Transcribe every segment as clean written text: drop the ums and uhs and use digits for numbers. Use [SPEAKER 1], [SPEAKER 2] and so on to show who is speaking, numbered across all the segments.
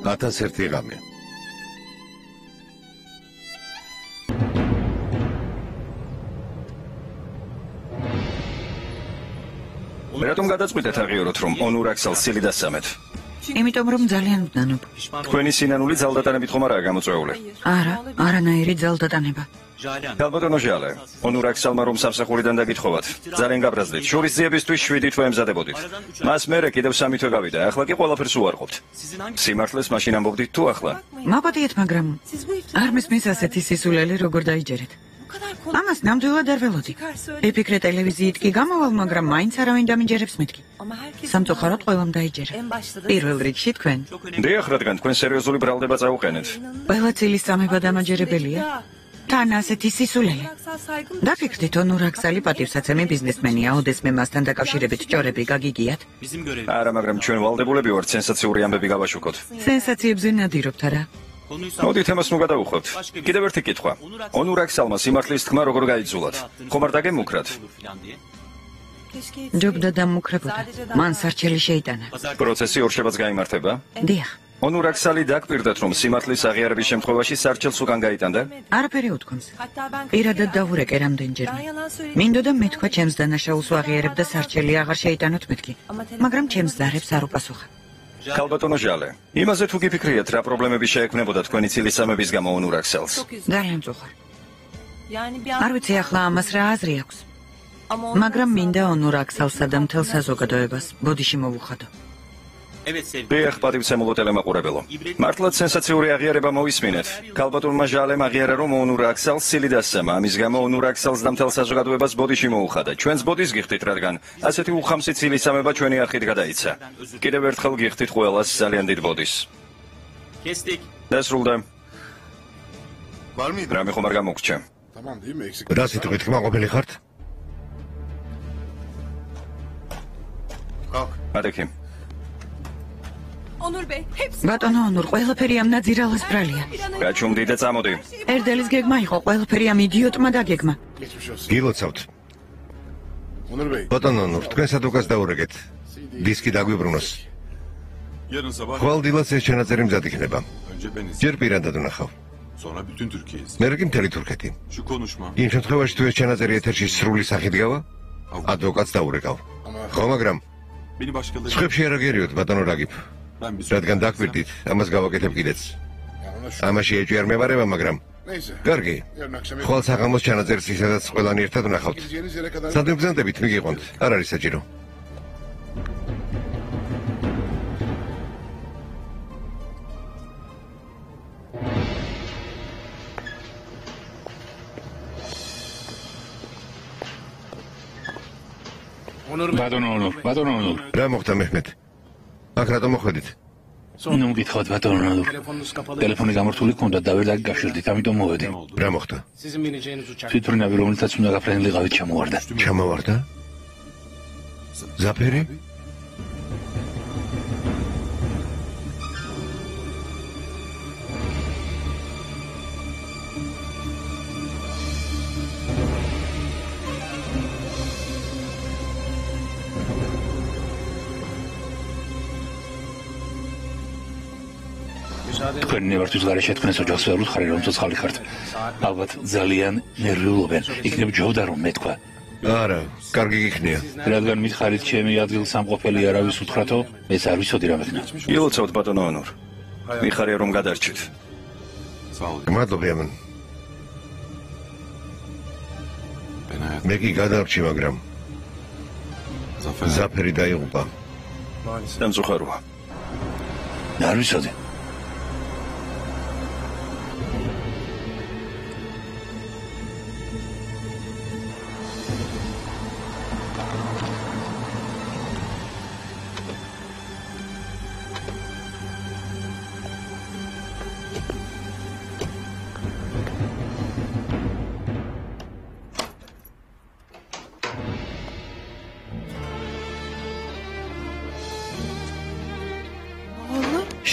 [SPEAKER 1] 1001 ღამე.
[SPEAKER 2] რატომ გადაწყვიტეთ აღიაროთ, რომ ონურაქსალს სილი დასამეთ?
[SPEAKER 3] იმიტომ რომ ძალიან ვდანობ.
[SPEAKER 2] თქვენი სინანული ძალდატანებით ხომ არაა გამოწვეული?
[SPEAKER 3] არა, არანაირი ძალდატანება.
[SPEAKER 2] ალბათონო ჟალე, ონურაქსალმა რომ სამსახურიდან დაგითხოვათ, ძალიან გაბრაზდით. შურისძიებისთვის 7 თვე ემზადებოდით. მას მერე კიდევ 3 თვე გავიდა. ახლა კი ყველაფერს უარყოფთ. სიმართლეს მაშინ ამბობდით თუ ახლა?
[SPEAKER 3] მაპატიეთ, მაგრამ არ მისმის ასეთი სისულელი როგორ დაიჯერეთ. ამას ნამდვილად არ ველოდი. იფიქრე ტელევიზიით კი გამოვალ, მაგრამ მაინც არავინ დამიჯერებს მეთქი. სამწუხაროდ ყველამ დაიჯერა. პირველ რიგში თქვენ.
[SPEAKER 2] დიახ, რადგან თქვენ სერიოზული ბრალდება წაუყენეთ.
[SPEAKER 3] ყველა ცილის წამება დამაჯერებელია. თან ასეთი სისულელი. დაფიქრდით, ონურაქსალი პატივსაცემი ბიზნესმენია, ოდესმე მასთან დაკავშირებით ჭორები გაგიგიათ.
[SPEAKER 2] არა, მაგრამ ჩვენ ვალდებულები ვართ სენსაციური ამბები გავაშუქოთ.
[SPEAKER 3] სენსაციებზე ნადირობთ არა?
[SPEAKER 2] მოდით თემას ნუ გადავუხვევთ. კიდევ ერთი კითხვა. ონურაქსალმა სიმართლის თქმა როგორ გაიძულათ? ხომ არ დაგემუქრათ?
[SPEAKER 3] ჯობდა დამუქრებოდა. მან სარჩელი შეიტანა.
[SPEAKER 2] პროცესი ორშაბათს გაიმართება?
[SPEAKER 3] დიახ.
[SPEAKER 2] ონურაქსალი დაგპირდათ, რომ სიმართლის აღიარების შემთხვევაში სარჩელს უკან გაიტანდა?
[SPEAKER 3] არაფერი უთქვამს. პირადად დავურეკე რამდენჯერმე. მინდოდა მეთქვა ჩემს დანაშაულს ვაღიარებდა სარჩელი აღარ შეიტანოთ მეთქი. მაგრამ ჩემს ზარებს არ უპასუხა.
[SPEAKER 2] ქალბატონო ჟალე, იმაზე თუ გიფიქრიათ, რა პრობლემები შეექმნებოდა თქვენი ცილის სამების გამო ონურაქსალს?
[SPEAKER 3] ძალიან მწუხარ. არ ვიცი ახლა ამას რა აზრი აქვს. მაგრამ მინდა ონურაქსალსა და მთელ საზოგადოებას ბოდიში მოვუხადო.
[SPEAKER 2] დიახ, პატივცემულო ტელემაყურებელო. მართლაც სენსაციური აღიარება მოვისმინეთ. ქალბატონმა ჟალემ აღიარა, რომ ონურაქსალს სილი დასამა. ამის გამო ონურაქსალს და მთელ საზოგადოებას ბოდიში მოუხადა. ჩვენს ბოდის გიხდით, რადგან ასეთი უხამსი ცილის სამება ჩვენი არხით გადაიცა. კიდევ ერთხელ გიხდით ყველას ძალიან დიდ ბოდის. დასრულდა. რამე ხომ არ გამოგრჩა?
[SPEAKER 1] რა სიტყვით კმაყოფილი ხართ?
[SPEAKER 2] ადექი.
[SPEAKER 3] ბატონო ონურ, ყველაფერი ამ ნაძირალას ბრალია.
[SPEAKER 2] გაჩუმდი და წამოდი.
[SPEAKER 3] ერდელის გეგმა იყო, ყველაფერი ამ იდიოტმა დაგეგმა.
[SPEAKER 1] გილოცავთ. ბატონო ონურ, თქვენ სადუკას დაურეკეთ. დისკი დაგვიბრუნოს. ხვალ დილას ეს ჩანაწერი მზად იქნება. ჯერ პირადად ვნახავ. მერე კი მთელი თურქეთი. იმ შემთხვევაში თუ ეს ჩანაწერი ეთერში სრული სახით გავა, ადვოკატს დაურეკავ. ხო, მაგრამ სხვებში არ აგერიოთ, ბატონო რაგიფ. რადგან დაგვირდით, ამას გავაკეთებ კიდეც. ამაში ეჭვი არ მევარება, მაგრამ კარგი. ხვალ საღამოს ჩანაწერს ისაც ყველანი ერთად ვნახავთ. სად მიგზანდებით, მიგიყვანთ, არ არის საჭირო.
[SPEAKER 4] ბატონო ონურ.
[SPEAKER 1] რა მოხდა მეჰმედ? აქ რატომ მოხვედით?
[SPEAKER 4] ნუ გითხავთ ბატონო ონურ. ტელეფონი გამართული ქონდა და ვერ დაგაშორდით, ამიტომ მოვედი.
[SPEAKER 1] რა მოხდა?
[SPEAKER 4] თვითმფრინავი, რომელიცაც უნდა გაფრენილიყავით, ჩამოვარდა.
[SPEAKER 1] ჩამოვარდა? ზაფერი?
[SPEAKER 4] თქვენ ნებართვის გარეშე თქვენს ოჯახს ვერ უთხარი, რომ ცოცხალი ხართ. ალბათ ძალიან ნერვიულობენ. იქნებ ჯობდა რომ მეთქვა.
[SPEAKER 1] არა, კარგი გიქნია.
[SPEAKER 4] რადგან მითხარით ჩემი ადგილსამყოფელი არავის უთხრათო, ეს არ ვიცოდი რა მექნა.
[SPEAKER 2] ილოცავთ ბატონო ონურ. მიხარია რომ გადარჩით.
[SPEAKER 1] მადლობა ამან. მე კი გადარჩი, მაგრამ ზაფერი დაიღუპა.
[SPEAKER 2] დამწუხაროა.
[SPEAKER 4] არ ვიცოდი.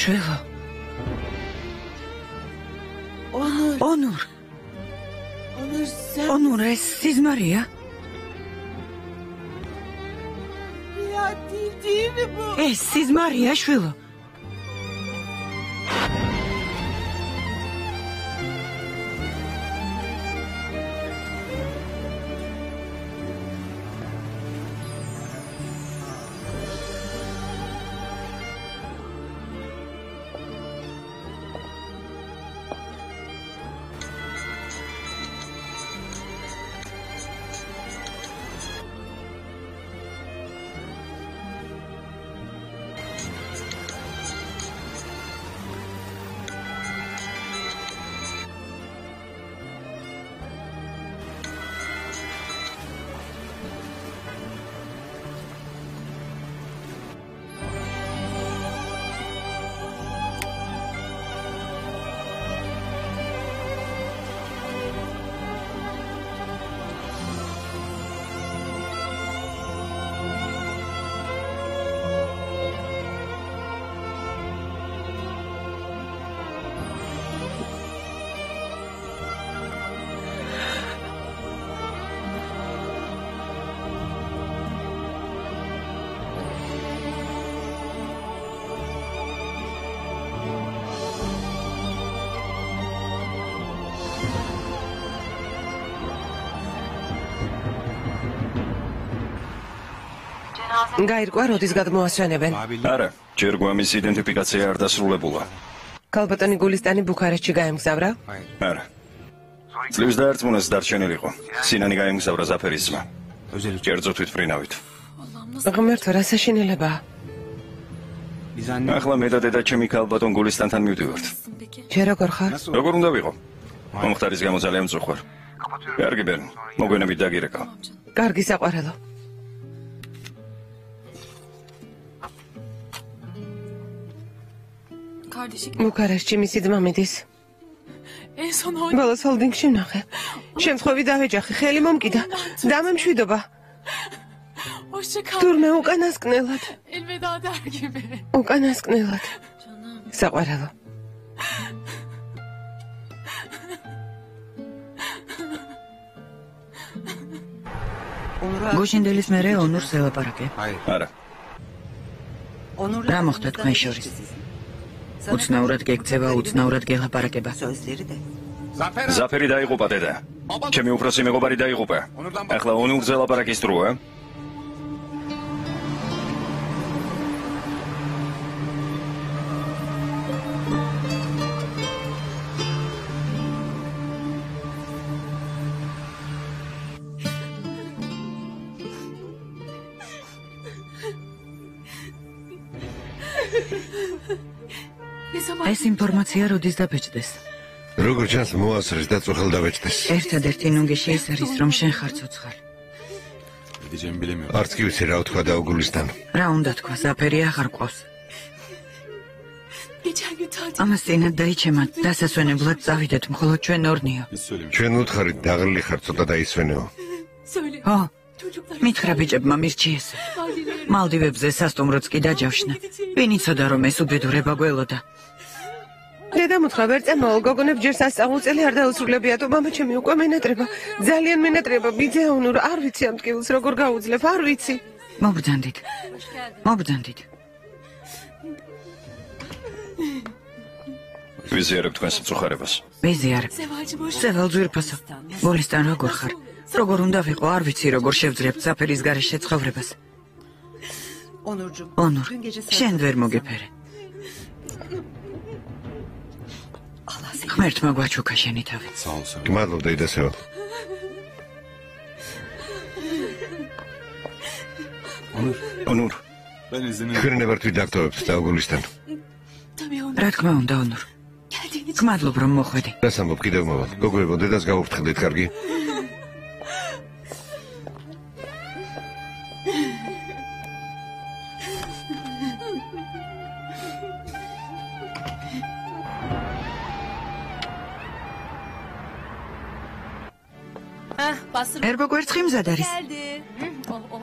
[SPEAKER 3] შველო. ონურ. ონურ, ეს სიზმარია? ეს სიზმარია, შველო.
[SPEAKER 5] გაირკვა როდის გადმოასვენებენ?
[SPEAKER 2] არა, ჯერ გვამის იდენტიფიკაცია არ დასრულებულა.
[SPEAKER 5] ქალბატონი გულისტანი ბუქარესტში გაემგზავრა?
[SPEAKER 2] არა. წლის დაერწმუნეს დარჩენილიყო. სინანი გაემგზავრა ზაფერის ძმა. კერძო თვითმფრინავით.
[SPEAKER 5] ღმერთო, რა საშინელებაა.
[SPEAKER 2] ახლა მე და დედა ჩემი ქალბატონ გულისტანთან მივდივართ.
[SPEAKER 5] შენ როგორ ხარ?
[SPEAKER 2] როგორ უნდა ვიყო? მომხდარის გამო ძალიან მწუხვარ. კარგი ბერნ, მოგვენებით დაგირეკავ.
[SPEAKER 5] კარგი საყვარელო. ბუქარესტში მისი ძმა მიდის. ბოლოს ჰოლდინგში ვნახე. შემთხვევით დავეჯახი, ხელი მომკიდა. დამემშვიდობა. თურმე უკანასკნელად. უკანასკნელად. საყვარელო.
[SPEAKER 3] გუშინდელის მერე ონურს ელაპარაკე.
[SPEAKER 2] არა.
[SPEAKER 3] რა მოხდა თქვენ შორის? უცნაურად გეკცევა, უცნაურად გელაპარაკება.
[SPEAKER 2] ზაფერი დაიღუპა დედა. ჩემი უფროსი მეგობარი დაიღუპა. ახლა ონურზე ლაპარაკის დროა.
[SPEAKER 3] ეს ინფორმაცია როდის დაბეჭდეს?
[SPEAKER 1] როგორ ჩანს მოასწრეს და წუხელ დავეჭდეს.
[SPEAKER 3] ერთადერთი ნუნგეში ის არის, რომ შენ ხარ ცოცხალი.
[SPEAKER 1] არც კი ვიცი რა უთქვა დაუგულისთან.
[SPEAKER 3] რა უნდა თქვა, ზაფერი აღარ ყავს. ამას წინათ დაიჩემა, დასასვენებლად წავიდეთ, მხოლოდ ჩვენ ორნიო.
[SPEAKER 1] ჩვენ უთხარით დაღლილი ხარ ცოტა დაისვენეო.
[SPEAKER 3] ო, მითხრა ბიჭებმა მირჩიეს. მალდივებზე სასტუმროც კი დაჯავშნა. ვინ იცოდა რომ ეს უბედურება გველოდა?
[SPEAKER 5] დედამ უთხრა ვერ წემოალ, გოგონებს ჯერ სასწავლო არ დაუსრულებიათო, მამა ჩემი უკვე მენატრება. ძალიან მენატრება, ბიძე ონურ, არ ვიცი ამ ტკივილს როგორ გაუძლებ, არ ვიცი.
[SPEAKER 3] მობრძანდით. მობრძანდით.
[SPEAKER 2] ვიზიარებ თქვენს მწუხარებას.
[SPEAKER 3] ვიზიარებ. ზევალ ძვირფასო. გულისთან როგორ ხარ? როგორ უნდა ვიყო, არ ვიცი როგორ შევძლებთ ზაფერის გარეშე ცხოვრებას. ონურ, შენ ვერ მოგეფერე. ღმერთმა გვაჩუქა შენი თავი.
[SPEAKER 1] გმადლობ დედასეო.
[SPEAKER 2] ონურ.
[SPEAKER 1] თქვენ ვართ ვიდაქტოვებთ დაუგულისთან.
[SPEAKER 3] რა თქმა უნდა, ონურ. გმადლობ რომ მოხვედი.
[SPEAKER 1] რას ამბობ, კიდევ მოვალ. გოგოებო, დედას გავუფრთხილდით, კარგი?
[SPEAKER 3] ერბო გვერცხი მზად არის.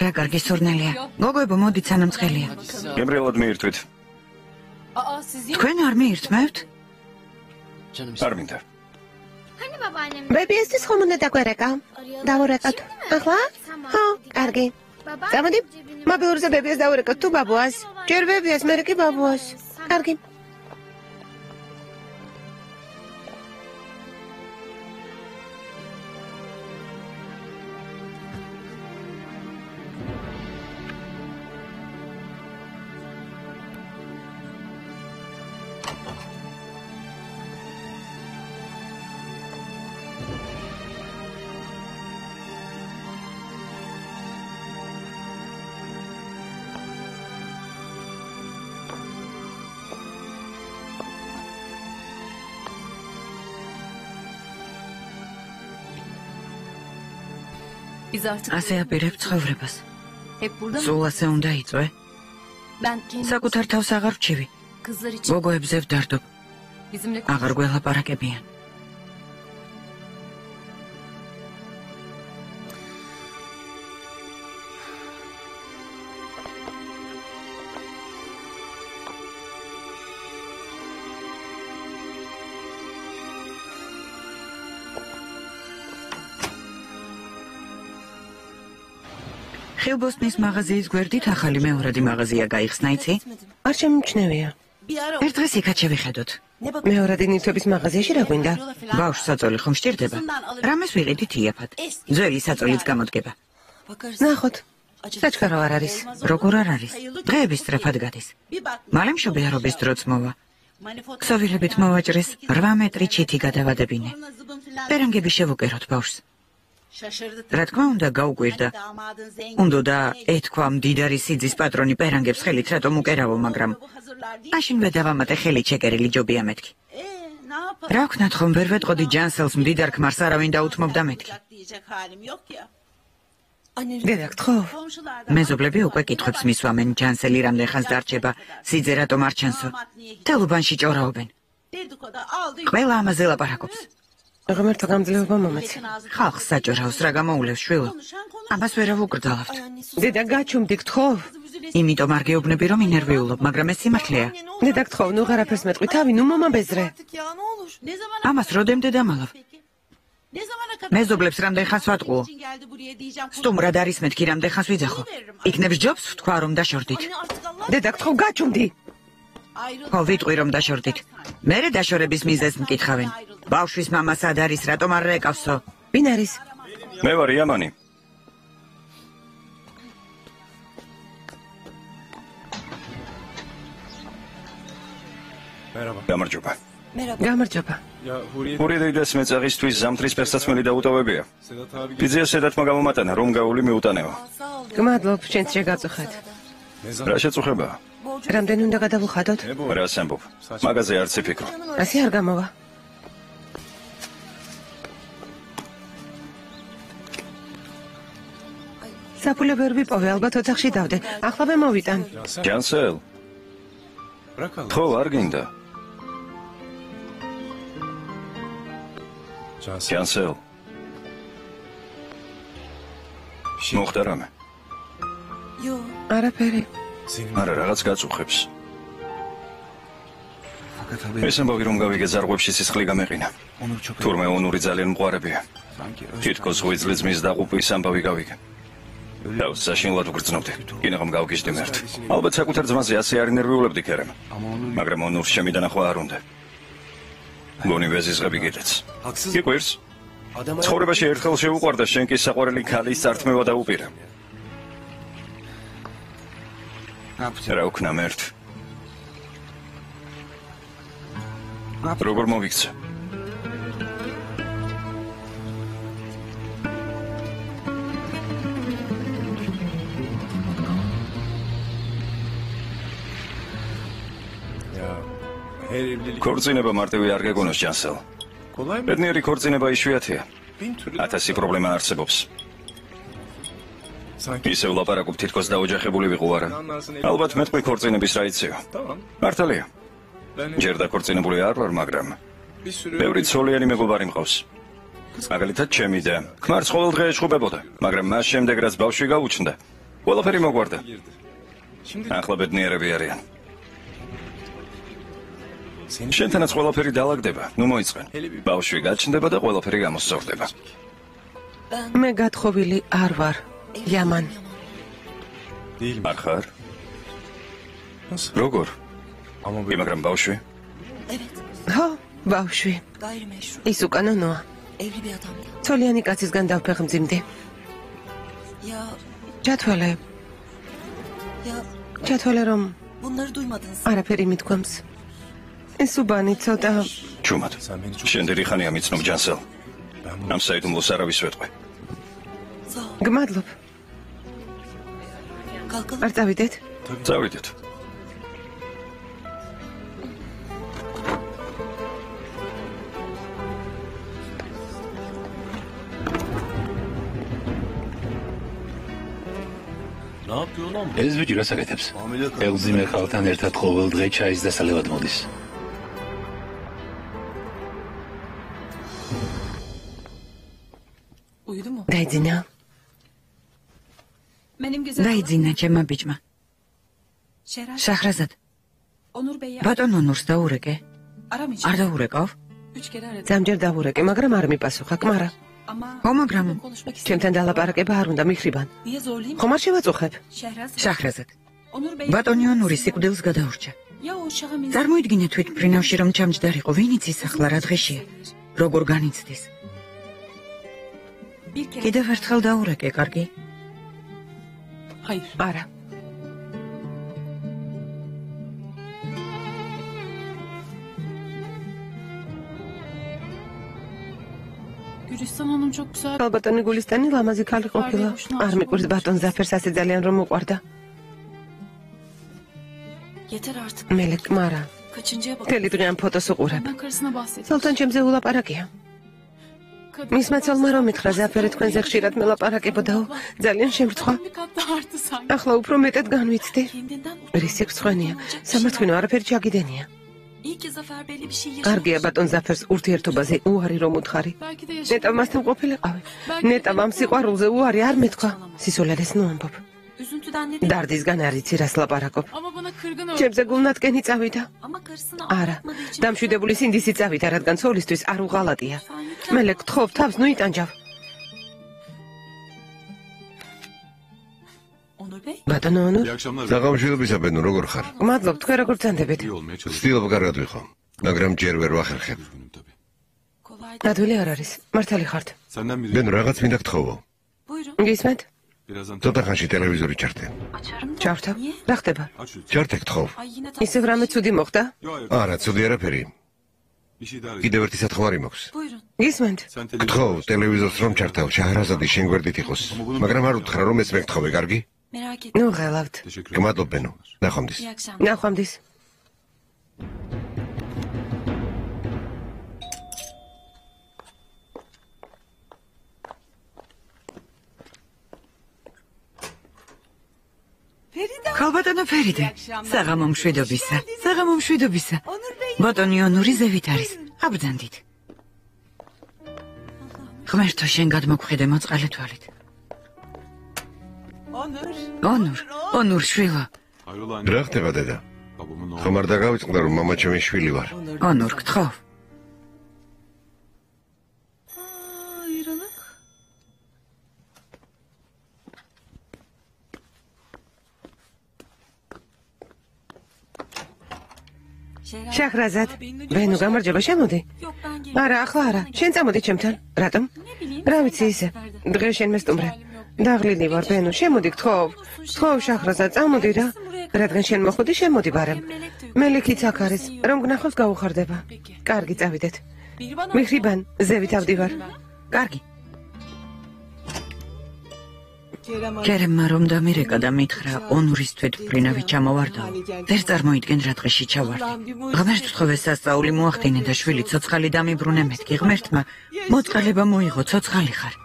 [SPEAKER 3] რა კარგი სურნელია. გოგოებო, მოდით სანამ ცხელია.
[SPEAKER 2] გემრიელად მიირთვით.
[SPEAKER 3] თქვენ არ მიირთმევთ?
[SPEAKER 2] არ მინდა.
[SPEAKER 5] ბებიესთვის ხომ უნდა დაგვერეკა? დავურეკოთ. ახლა? ხო, კარგი. წამოდი. მობილურზე ბებიეს დავურეკოთ თუ ბაბუას? ჯერ ბებიას, მერე კი ბაბუას. კარგი.
[SPEAKER 3] ასე აპირებ ცხოვრებას. სულ ასე უნდა იწვე. საკუთარ თავს აღარ ვჩივი. გოგოებზე ვდარდობ. აღარ გველაპარაკებიან. ხილბოსტნის მაღაზიის გვერდით ახალი მეორადი მაღაზია გაიხსნა, იცი?
[SPEAKER 5] არ შემიმჩნევია.
[SPEAKER 3] ერთ დღეს იქაც შევიხედოთ.
[SPEAKER 5] მეორადი ნივთების მაღაზიაში რა გვინდა?
[SPEAKER 3] ბავშვ საწოლი ხომ სჭირდება? რამეს ვიყიდით იაფად. ძველი საწოლიც გამოდგება.
[SPEAKER 5] ნახოთ. საჩქარო არ არის.
[SPEAKER 3] როგორ არ არის? დღეების სწრაფად გადის. მალე მშობიარობის დროც მოვა. ქსოვილებით მოვაჭრეს 8 მეტრი ჩითი გადავადებინე. პერანგები შევუკეროთ ბავშვს. რა თქმა უნდა გაუკვირდა. უნდა ეთქვა მდიდარი სიძის პატრონი პერანგებს ხელით რატომ უკერავო, მაგრამ მაშინვე დავამატე ხელით შეკერილი ჯობია მეთქი. რა ვქნათ ხომ ვერ ვეტყოდი ჯანსელს მდიდარ ქმარს არავინ დაუთმობდა მეთქი.
[SPEAKER 5] დედა გთხოვ.
[SPEAKER 3] მეზობლები უკვე კითხვებს მისვამენ, ჯანსელი რამდენ ხანს დარჩება, სიძე რატომ არ ჩანსო. თელუბანში ჭორაობენ. ყველა ამაზე ლაპარაკობს.
[SPEAKER 5] ღმერთო გამძლეობა მომეცი.
[SPEAKER 3] ხალხს საჭორავს რა გამოულევს შვილო. ამას ვერ ავუკრძალავთ.
[SPEAKER 5] დედა გაჩუმდი გთხოვ.
[SPEAKER 3] იმიტომ არ გეუბნები რომ ინერვიულობ, მაგრამ ეს სიმართლეა.
[SPEAKER 5] დედა გთხოვ, ნუ ღარაფერს მეტყვი, თავი ნუ მომაბეზრე.
[SPEAKER 3] ამას როდემდე დამალავ? მეზობლებს რამდენ ხანს ვატყუო? სტუმრად არის მეთქი რამდენ ხანს ვიძახო? იქნებს ჯობს ვთქვა რომ დაშორდით.
[SPEAKER 5] დედა გთხოვ, გაჩუმდი.
[SPEAKER 3] ხო, ვიტყვი რომ დაშორდით. მერე დაშორების მიზეზს მკითხავენ. ბავშვის მამა სად არის, რატომ არ ეკავსო?
[SPEAKER 5] ვინ არის?
[SPEAKER 2] მე ვარ იამანი. გამარჯობა.
[SPEAKER 5] გამარჯობა.
[SPEAKER 2] ურიდეიდეს მეწაღისთვის ზამთრის პერსაცმელი დაუტოვებია. ბიძია სედათმა გამომატანა რომ გაული მიუტანეო.
[SPEAKER 5] გმადლობ, შენც შეგაწუხეთ.
[SPEAKER 2] რა შეწუხება?
[SPEAKER 5] რამდენი უნდა გადავუხადოთ?
[SPEAKER 2] რას ამბობ? მაგაზე არც იფიქრო.
[SPEAKER 5] ასე არ გამოვა. საფულე ვერ ვიპოვე, ალბათ ოთახში დავდე. ახლავე მოვიტან.
[SPEAKER 2] ჯანსელ. ხო, არ გინდა. ჯანსელ. მოხდა რამე?
[SPEAKER 5] არაფერი.
[SPEAKER 2] არა, რაღაც გაწუხებს. ეს ამბავი რომ გავიგე ზარღვებში სისხლი გამეყინა. თურმე ონური ძალიან მყარებია. თითქოს ღვიძლი ძმის დაყუპვის ამბავი გავიგე. თავს საშინლად ვგრძნობდი. კინაღამ გავგიჟდი მერტ. ალბათ საკუთარ ძმაზე ასე არ ინერვიულებდი ქერემ. მაგრამ ონურს შემიდანახვა არ უნდა. გონი ვეზისღები კიდეც. გიყვირს? ცხოვრებაში ერთხელ შეუყვარდა შენ კი საყვარელი ქალის წართმევა დაუპირა. რა ვქნა მერტ? როგორ მოვიქცე? ქორწინება მარტივი არ გეგონოს ჯანსელ. ბედნიერი ქორწინება იშვიათია. 1000 პრობლემა არსებობს. ისევ ლაპარაკობ თითქოს დაოჯახებული ვიყო არა. ალბათ მეტყვი ქორწინების რა იციო. მართალია. ჯერ დაქორწინებული არ ვარ, მაგრამ ბევრი ცოლიანი მეგობარი მყავს. მაგალითად ჩემი და ქმარს ყოველ დღე ეშხუბებოდა, მაგრამ მას შემდეგ რაც ბავშვი გაუჩნდა, ყველაფერი მოგვარდა. ახლა ბედნიერები არიან. შენთანაც ყველაფერი დაალაგდება, ნუ მოიწყენ. ბავშვი გაჩნდება და ყველაფერი გამოსწორდება.
[SPEAKER 5] მე გათხოვილი არ ვარ, იამან.
[SPEAKER 2] არ ხარ? როგორ? მაგრამ ბავშვი?
[SPEAKER 5] ხო, ბავშვი. ის უკანონოა. ცოლიანი კაცისგან დავფეხმძიმდი. ჩათვალე რომ არაფერი მithქვამს. ეს უბანი ცოტა
[SPEAKER 2] ჩუმად. შენდერი ხანია მიცნობ ჯანსელ. ამ საიდუმლოს არავის ვეტყვი.
[SPEAKER 5] გმადლობ. არ წავიდეთ?
[SPEAKER 2] წავიდეთ.
[SPEAKER 4] ეს ვიჭი რას აკეთებს? ელზიმერ ხალთან ერთად ყოველ დღე ჩაის დასალევად მოდის.
[SPEAKER 5] დაიძინა.
[SPEAKER 3] დაიძინა ჩემმა ბიჭმა. შახრაზად. ბატონ ონურს დაურეკე. არ დაურეკავ?
[SPEAKER 5] სამჯერ დავურეკე, მაგრამ არ მიპასუხა, კმარა.
[SPEAKER 3] ხო, მაგრამ
[SPEAKER 5] ჩემთან დალაპარაკება არ უნდა მიხრიბან. ხომ არ შევაწუხებ?
[SPEAKER 3] შახრაზად. ბატონი ონური სიკვდილს გადაურჩა. წარმოიდგინე თვითმფრინავში რომ ჩამჯდარიყო, ვინ იცის ახლა რა დღეშია? როგორ განიცდის? კიდევ ერთხელ დაურეკე, კარგი?
[SPEAKER 5] არა. ალბატონი გულისტანი ლამაზი ქალი ყოფილა. არ მიყვარს ბატონ ზაფერს ასე ძალიან რომ უყვარდა. მელეკ მარა. მთელი დღე ამ ფოტოს უყურებ. სულთან ჩემზე ულაპარაკია. მისმა ცოლმა რომ მითხრა ზაფერი თქვენზე ხშირად მელაპარაკებოდაო, ძალიან შემრცხვა. ახლა უფრო მეტად განვიცდი. რისი გწვენია? სამართლინო არაფერი ჩაგიდენია. კარგია ბატონ ზაფერს ურთიერთობაზე უარი რომ უთხარი. ნეტა მასთან ყოფილიყავი. ნეტა ამ სიყვარულზე უარი არ მეთქვა. სისულელეს ნუ ამბობ. დარდისგან არ იცი რას ლაპარაკობ. ჩემზე გულნატკენი წავიდა. არა, დამშვიდებული სინდისი წავიდა, რადგან ცოლისთვის არ უღალატია. მელე გთხოვ თავს ნუ იტანჯავ. ბატონო ონურ,
[SPEAKER 1] საღამოშიდობისა ბენო, როგორ ხარ?
[SPEAKER 5] მადლობ, თქვენ როგორ ძანდებით?
[SPEAKER 1] ვცდილობ კარგად ვიყო, მაგრამ ჯერ ვერ ვახერხებ.
[SPEAKER 5] ადვილი არ არის, მართალი ხართ.
[SPEAKER 1] ბენო, რაღაც მინდა გთხოვო.
[SPEAKER 5] გისმენთ?
[SPEAKER 1] ცოტა ხანში ტელევიზორი ჩართე.
[SPEAKER 5] ჩავრთავ? რა ხდება?
[SPEAKER 1] ჩართე გთხოვ.
[SPEAKER 5] ისევ რამე ცუდი მოხდა?
[SPEAKER 1] არა, ცუდი არაფერი. კიდევ ერთი სათხმარი მაქვს.
[SPEAKER 5] გისმენთ?
[SPEAKER 1] გთხოვ, ტელევიზორს რომ ჩართავ, შაჰრაზადი შენ გვერდით იყოს. მაგრამ არ უთხრა რომ ეს მეგთხოვე, კარგი?
[SPEAKER 5] ნუ ღელავთ.
[SPEAKER 1] გმადლობ ბენო. ნახვამდის.
[SPEAKER 5] ნახვამდის.
[SPEAKER 3] ხალბატონო ფერიდე, საღამო მშვიდობისა, საღამო მშვიდობისა. ბატონი ონური ზევით არის, აბრძანდით. ღმერთო შენ გადმოგხვიდე მოწყალე თვალით. ონურ შვილო.
[SPEAKER 1] რა ხდება დედა? ხომ არ დაგავიწყდა რომ მამა ჩემი შვილი ვარ?
[SPEAKER 3] ონურ გთხოვ.
[SPEAKER 5] შაჰრაზად, ბენო გამარჯობა, შემოდი. არა, ახლა არა. შენ წამოდი ჩემთან. რატომ? რა ვიცი ისე. დღეს შენ მესტუმრე. დაღლილი ვარ, ბენო, შემოდი გთხოვ. გთხოვ შაჰრაზად, წამოდი რა. რადგან შენ მოხვდი, შემოდი ბარემ. მელიქიც აქ არის, რომ გნახოს გაუხარდება. კარგი, წავიდეთ. მიხრიბან, ზევით ავდივარ. კარგი. კერემმა რომ დამირეკა და მითხრა ონურის თვითმფრინავი ჩამოვარდა. ვერ წარმოიდგენ რა დღეში ჩავარდი. ღმერთს ვთხოვე სასწაული მოახდინე და შვილი ცოცხალი დამიბრუნე მეთქი. ღმერთმა მოწყალება მოიღო, ცოცხალი ხარ.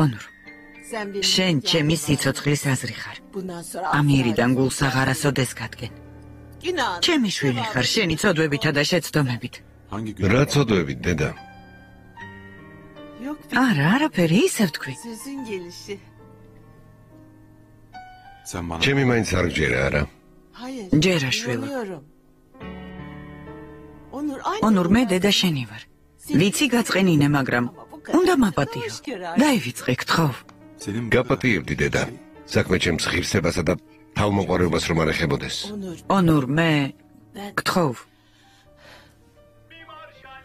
[SPEAKER 5] ონურ, შენ ჩემი სიცოცხლის აზრი ხარ. ამიერიდან გულს აღარასოდეს გადგენ. ჩემი შვილი ხარ, შენი ცოდვებითა და შეცდომებით.
[SPEAKER 1] რა ცოდვებით, დედა?
[SPEAKER 3] არა, არაფერი, ისევ თქვი.
[SPEAKER 1] ჩემი მაინც არ გჯერა, არა?
[SPEAKER 3] ჯერა შვილო. ონურ, მე დედა შენი ვარ. ვიცი გაწყენინე, მაგრამ უნდა მაპატიო. დაივიწყე, გთხოვ.
[SPEAKER 1] გაპატიებდი დედა. საქმე ჩემს ღირსებასა და თავმოყარებას რომ არ ეხებოდეს.
[SPEAKER 3] ონურ, მე გთხოვ.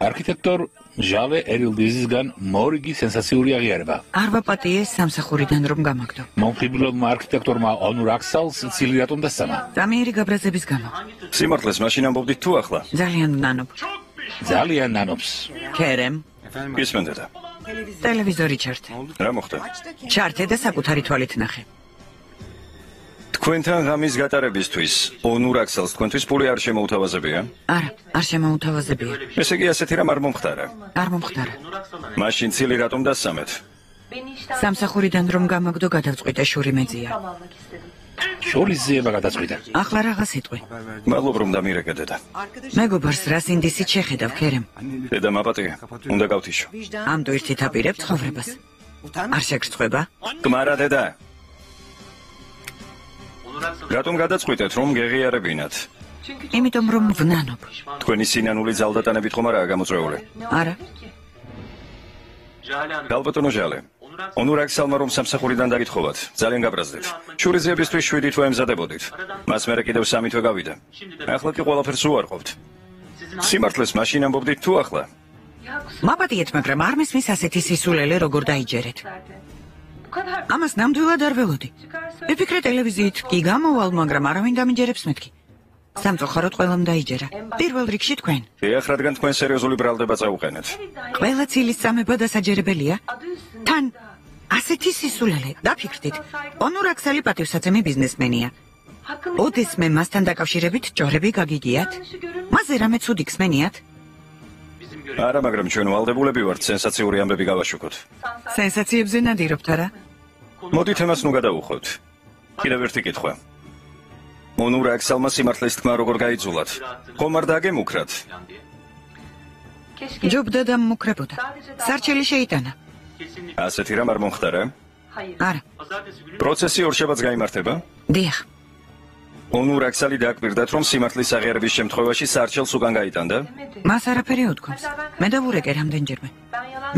[SPEAKER 4] არქიტექტორ ჟავე ერილდიზისგან მორიგი სენსაციური აღიარება.
[SPEAKER 3] არ ვაპატიე სამსახურიდან რომ გამაგდო.
[SPEAKER 4] მომხიბლელმა არქიტექტორმა ონურ აქსალს ცილი რატომ დასამა?
[SPEAKER 3] დამიერი გაბრაზების გამო.
[SPEAKER 2] სიმართლეს მაშინ ამბობდით თუ ახლა?
[SPEAKER 3] ძალიან ნანობ.
[SPEAKER 4] ძალიან ნანობს.
[SPEAKER 3] კერემ,
[SPEAKER 2] გისმენდედა.
[SPEAKER 3] ტელევიზორი ჩართე.
[SPEAKER 2] რა მოხდა?
[SPEAKER 3] ჩართე და საკუთარი თვალით ნახე.
[SPEAKER 2] თქვენთან ღამის გატარებისთვის ონურ აქსალს თქვენთვის პული არ შემოუთავაზებია?
[SPEAKER 3] არა, არ შემოუთავაზებია.
[SPEAKER 2] ესე იგი ასეთი რამ არ მომხდარა.
[SPEAKER 3] არ მომხდარა.
[SPEAKER 2] მაშინ ცილი რატომ დასამეთ?
[SPEAKER 3] სამსახურიდან რომ გამაგდო გადავწყვიტე შური მეძია.
[SPEAKER 4] შურის ზიება გადაწყვიტა.
[SPEAKER 3] ახლა რაღაც იტყვი.
[SPEAKER 2] მადლობ რომ დამირეკე დედა.
[SPEAKER 3] მეგობარს რა სინდისით შეხედავ, კერემ.
[SPEAKER 2] დედა მაპატია, უნდა გავთიშო.
[SPEAKER 3] ამ დույრთით აპირებ ცხოვრებას. არ შეგრცხვება?
[SPEAKER 2] გმარა დედა. რატომ გადაწყვიტეთ რომ გეღიარებინათ?
[SPEAKER 3] იმიტომ რომ ვნანობ.
[SPEAKER 2] თქვენი სინანული ძალდატანებით ხომ არაა გამოწვეული?
[SPEAKER 3] არა.
[SPEAKER 2] ალბატონო ჟალე. ონურ აქსალმა რომ სამსახურიდან დაგითხოვათ, ძალიან გაბრაზდეთ. შურიზებისთვის 7 თვე ემზადებოდით. მას მერე კიდევ 3 თვე გავიდა. ახლა კი ყველაფერს უარყოფთ. სიმართლეს მაშინ ამბობდით თუ ახლა?
[SPEAKER 3] მაპატიეთ, მაგრამ არ მისმის ასეთი სისულელე როგორ დაიჯერეთ. ამას ნამდვილად არ ველოდი. ვიფიქრე ტელევიზიით კი გამოვალ, მაგრამ არავინ დამიჯერებს მეთქი. სამწუხაროდ ყველამ დაიჯერა. პირველ რიგში თქვენ.
[SPEAKER 2] ეხ, რადგან თქვენ სერიოზული ბრალდება წაუყენეთ.
[SPEAKER 3] ყველა ცილის სამება დასაჯერებელია. თან ასეთი სისულელე, დაფიქრდით. ონურ აქსელი პატივსაცემი ბიზნესმენია. ოდესმე მასთან დაკავშირებით ჯორები გაგიგიათ? მასზე რამე ცუდი გსმენიათ?
[SPEAKER 2] არა, მაგრამ ჩვენ ვალდებულები ვართ სენსაციური ამბები გავაშუქოთ.
[SPEAKER 3] სენსაციებზე ნადირობთ, არა?
[SPEAKER 2] მოდით ემას ნუ გადავუხოთ. კიდევ ერთი კითხვა. ონურ აქსელმა სიმართლის თქმა როგორ გაიძულათ? ხომ არ დაგემუქრათ?
[SPEAKER 3] ჯობდა და მუქრებოდა. სარჩელი შეიტანა.
[SPEAKER 2] ასეთი რამ არ მომხდარა?
[SPEAKER 3] არა.
[SPEAKER 2] პროცესი ორშაბათს გაიმართება?
[SPEAKER 3] დიახ.
[SPEAKER 2] ონურ აქსელი დააკვირდათ, რომ სიმართლის აღიარების შემთხვევაში სარჩელს უკან გაიტანდა?
[SPEAKER 3] მას არაფერი უთქვამს. მე დავურეკე რამდენჯერმე.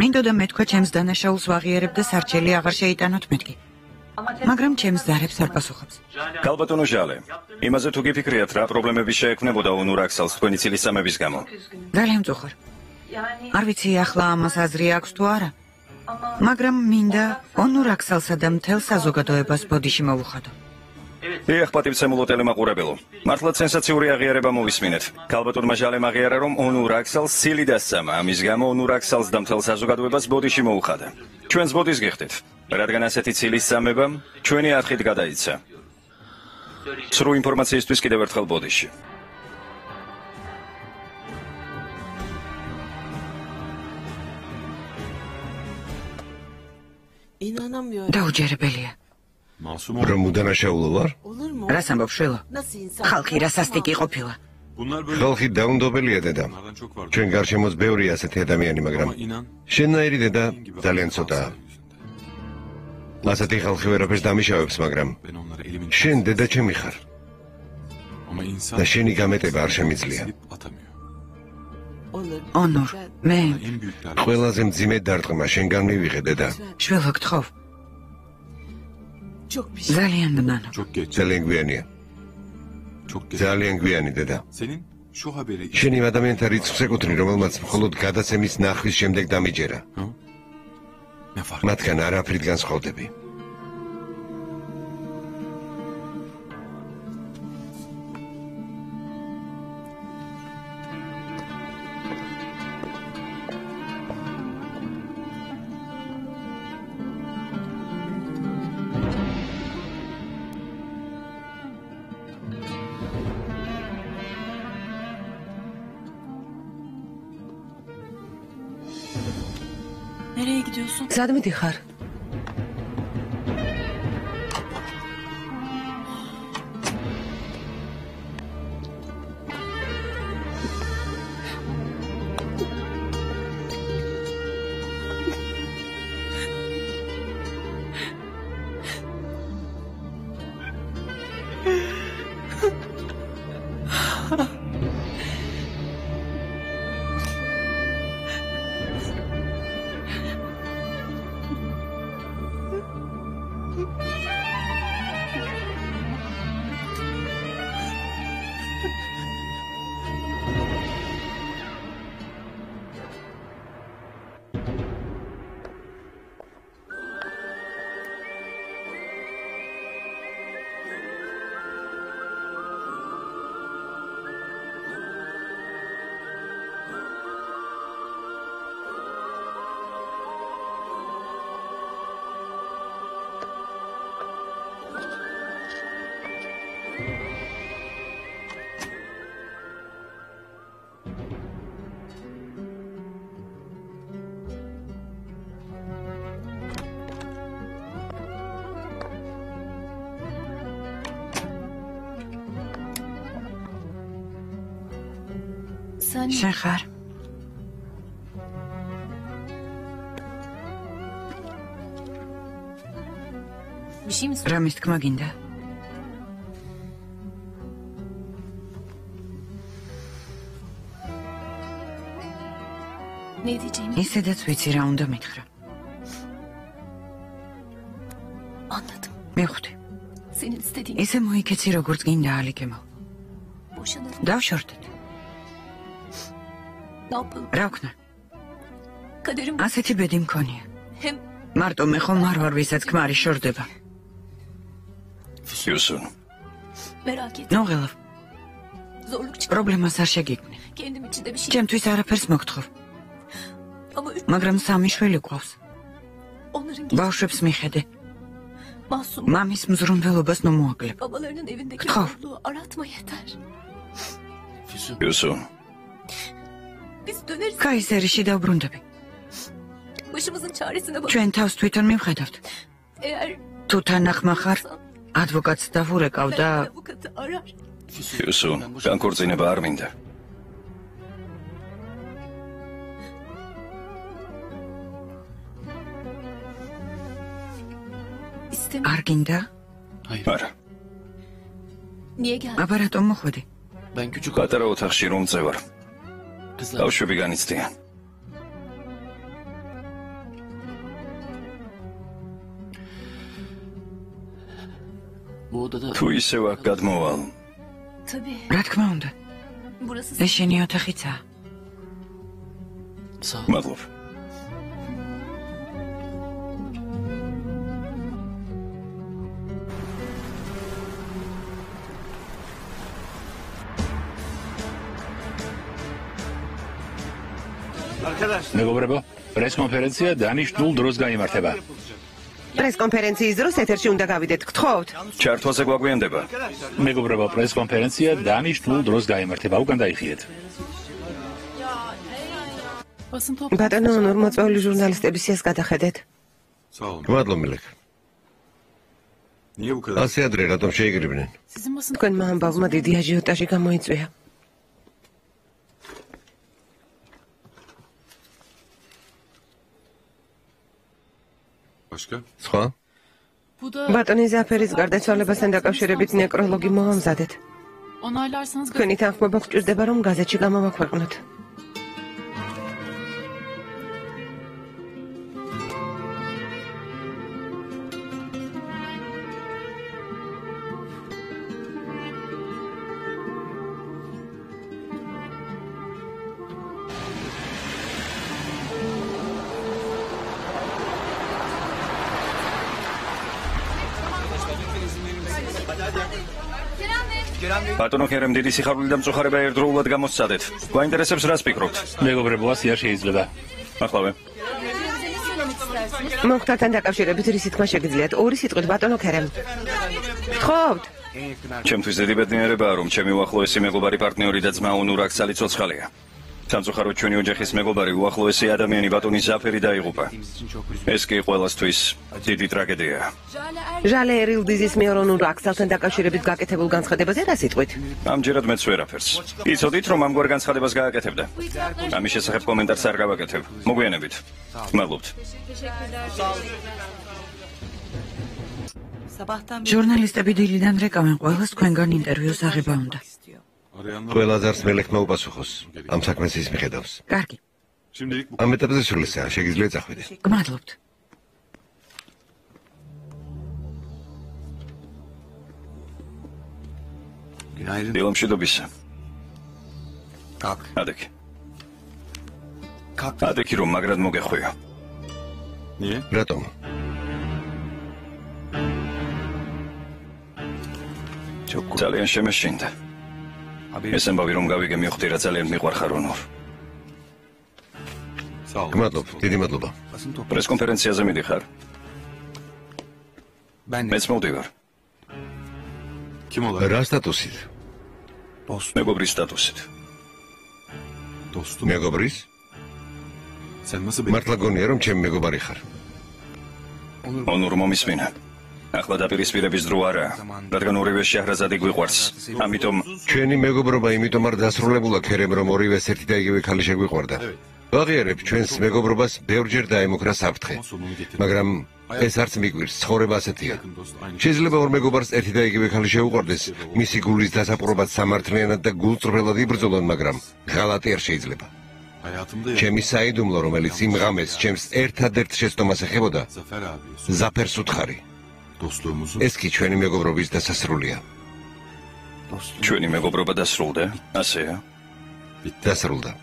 [SPEAKER 3] მინდოდა მეთქვა ჩემს დანაშაულს ვაღიარებ და სარჩელი აღარ შეიტანოთ მეთქი. მაგრამ ჩემს ზარებს არ პასუხობს.
[SPEAKER 2] ქალბატონო ჟალე, იმაზე თუ გიფიქრიათ, რა პრობლემები შეექმნებოდა ონურ აქსელს თქვენი ცილის სამების გამო?
[SPEAKER 3] ძალიან მწუხარ. არ ვიცი ახლა ამას აზრი აქვს თუ არა. მაგრამ მინდა ონურ აქსელსა და მთელ საზოგადოებას ბოდიში მოვუხადო.
[SPEAKER 2] ეხ, პატივცემულო ტელემაყურებელო, მართლაც სენსაციური აღიარება მოვისმინეთ. ქალბატონმა ჟალემ აღიარა, რომ ონურ აქსელს ცილი დასწამა, ამის გამო ონურ აქსელს და მთელ საზოგადოებას ბოდიში მოუხადა. ჩვენს ბოდის გიხდით, რადგან ასეთი ცილის სამება ჩვენი არხით გადაიცა. სრულ ინფორმაციისთვის კიდევ ერთხელ ბოდიში.
[SPEAKER 3] დაუჯერებელია.
[SPEAKER 1] რომ უდანაშაულო ვარ?
[SPEAKER 3] რას ამბობ შვილო? ხალხი რა სასტიკი ყოფილა.
[SPEAKER 1] ხალხი დაუნდობელია დედა. ჩვენ გარშემოც ბევრი ასეთი ადამიანი, მაგრამ შენნაირი დედა ძალიან ცოტაა. ასეთი ხალხი ვერაფერს დამიშავებს, მაგრამ შენ დედა ჩემი ხარ. და შენი გამეტება არ შემიძლია.
[SPEAKER 3] ონურ, მე
[SPEAKER 1] ყველაზე მძიმე დარტყმა შენგან მივიღე დედა.
[SPEAKER 3] შვილო გთხოვ. ძალიან მნანო.
[SPEAKER 1] ძალიან გვიანია. ძალიან გვიანი დედა. შენ იმ ადამიანთა რიცხვს ეკუთვნი, რომელმაც მხოლოდ გადაცემის ნახვის შემდეგ დამიჯერა. მათგან არაფრით განსხვავდები.
[SPEAKER 6] Nereye gidiyorsun?
[SPEAKER 5] Sad midixar?
[SPEAKER 3] შენ ხარ? რამის თქმა გინდა? ისედაც ვიცი რა უნდა მითხრა. მივხვდი. ისე მოიქეცი როგორც გინდა ალიკემო. დავშორდეთ. რა ვქნა? ასეთი ბედი მქონია. მარტო მე ხომ არ ვარ, ვისაც ქმარი შორდება.
[SPEAKER 2] იუსუნ.
[SPEAKER 3] ნოღელავ. პრობლემას არ შეგიგნე. ჩემთვის არაფერს მოგთხოვ. მაგრამ სამი შვილი გვყავს. ბავშვებს მიხედე. მამის მზრუნველობას ნომოაკლებ. გთხოვ.
[SPEAKER 2] იუსუნ.
[SPEAKER 3] კაისერიში დავბრუნდები. ჩვენ თავს თვითონ მივხედავთ. თუ თანახმა ხარ, ადვოკატს დავურეკავ და
[SPEAKER 2] იუსუნ, განქორწინება არ მინდა.
[SPEAKER 3] არ გინდა?
[SPEAKER 2] არა.
[SPEAKER 3] აბა რატომ მოხვედი?
[SPEAKER 2] პატარა ოთახში რომ წევარ. ბავშვები განიცდიან. თუ ისევ აქ გადმოვალ.
[SPEAKER 3] რა თქმა უნდა. ეს შენი ოთახიცაა.
[SPEAKER 2] მადლობ.
[SPEAKER 4] მეგობრებო, პრესკონფერენცია დანიშნულ დროს გაიმართება.
[SPEAKER 5] პრესკონფერენციის დროს ეთერში უნდა გავიდეთ, გთხოვთ.
[SPEAKER 2] ჩართვაზე გვაგვიანდება.
[SPEAKER 4] მეგობრებო, პრესკონფერენცია დანიშნულ დროს გაიმართება. უკან დაიხიეთ.
[SPEAKER 5] ბატონო, მოწვეული ჟურნალისტების სიას გადახედეთ.
[SPEAKER 1] მადლობ მილეკ. ასე ადრე რატომ შეიგრიბნენ?
[SPEAKER 5] თქვენმა ამბავმა დიდი აჟიოტაჟი გამოიწვია.
[SPEAKER 1] სხვა?
[SPEAKER 5] ბატონი ზაფერის გარდაცვალებასთან დაკავშირებით ნეკროლოგი მოვამზადეთ. თქვენი თანხმობა გვჭირდება, რომ გაზეთში გამოვაქვეყნოთ.
[SPEAKER 2] ბატონო ქერემ, დიდი სიხარული და მწუხარება ერთდროულად გამოსცადეთ. გვაინტერესებს რას ფიქრობთ?
[SPEAKER 4] მეგობრებო, ასე არ შეიძლება.
[SPEAKER 2] ახლავე.
[SPEAKER 5] მომხდართან დაკავშირებით რის თქმა შეგიძლიათ? ორი სიტყვით, ბატონო ქერემ. გთხოვთ.
[SPEAKER 2] ჩემთვის დიდი ბედნიერებაა, რომ ჩემი უახლოესი მეგობარი, პარტნიორი და ძმა ონურ აქცალი ცოცხალია. სამწუხაროდ ჩვენი ოჯახის მეგობარი, უახლოესი ადამიანი ბატონი ზაფერი დაიღუპა. ეს კი ყველასთვის დიდი ტრაგედიაა.
[SPEAKER 5] ჟალე ერილდიზის მიერ ონურ აქცალთან დაკავშირებით გაკეთებულ განცხადებაზე რა სიტყვით?
[SPEAKER 2] ამჯერად მეც ვერაფერს. იცოდით, რომ ამგვარ განცხადებას გააკეთებდა. ამის შესახებ კომენტარს არ გავაკეთებ. მოგვიანებით. მადლობთ.
[SPEAKER 3] ჟურნალისტები დილიდან რეკავენ ყველას თქვენგან ინტერვიუს აღება უნდა.
[SPEAKER 1] ყველა ზარს მელექმა უპასუხოს. ამ საქმეს ის მიხედავს.
[SPEAKER 3] კარგი.
[SPEAKER 1] ამ ეტაპზე სრულისაა, შეგიძლიათ წახვიდე.
[SPEAKER 3] გმადლობთ.
[SPEAKER 2] დილამშვიდობისა. ადექი. ადექი რომ მაგრად მოგეხვია.
[SPEAKER 1] რატომ?
[SPEAKER 2] ძალიან შემეშინდა. ეს ამბავი რომ გავიგე მივხვდი რა ძალიან მიყვარხარ ონურ.
[SPEAKER 1] გმადლობ, დიდი მადლობა.
[SPEAKER 2] პრესკონფერენციაზე მიდიხარ? მეც მოვდივარ.
[SPEAKER 1] რა სტატუსით?
[SPEAKER 2] მეგობრის სტატუსით.
[SPEAKER 1] მეგობრის? მართლა გონია რომ ჩემი მეგობარი ხარ.
[SPEAKER 2] ონურ მომისმინა. ახლა დაპირისპირების დრო არა, რადგან ორივე შეჰრაზადი გვიყვარს. ამიტომ
[SPEAKER 1] ჩვენი მეგობრობა იმიტომ არ დასრულებულა ქერემ, რომ ორივეს ერთი და იგივე ქალი შეგვიყვარდა. ვაღიარებ ჩვენს მეგობრობას ბევრჯერ დაემუქრა საფრთხე. მაგრამ ეს არც მიგვირს, ცხოვრება ასეთია. შეიძლება ორ მეგობარს ერთი და იგივე ქალი შეუყვარდეს, მისი გულის დასაპყრობად სამართლიანად და გულწრფელად იბრძოლონ, მაგრამ ღალატი არ შეიძლება. ჩემი საიდუმლო, რომელიც იმ ღამეს ჩემს ერთადერთ შეცდომას ეხებოდა, ზაფერს უთხარი. ეს კი ჩვენი მეგობრობის დასასრულია.
[SPEAKER 2] ჩვენი მეგობრობა დასრულდა, ასეა?
[SPEAKER 1] დასრულდა.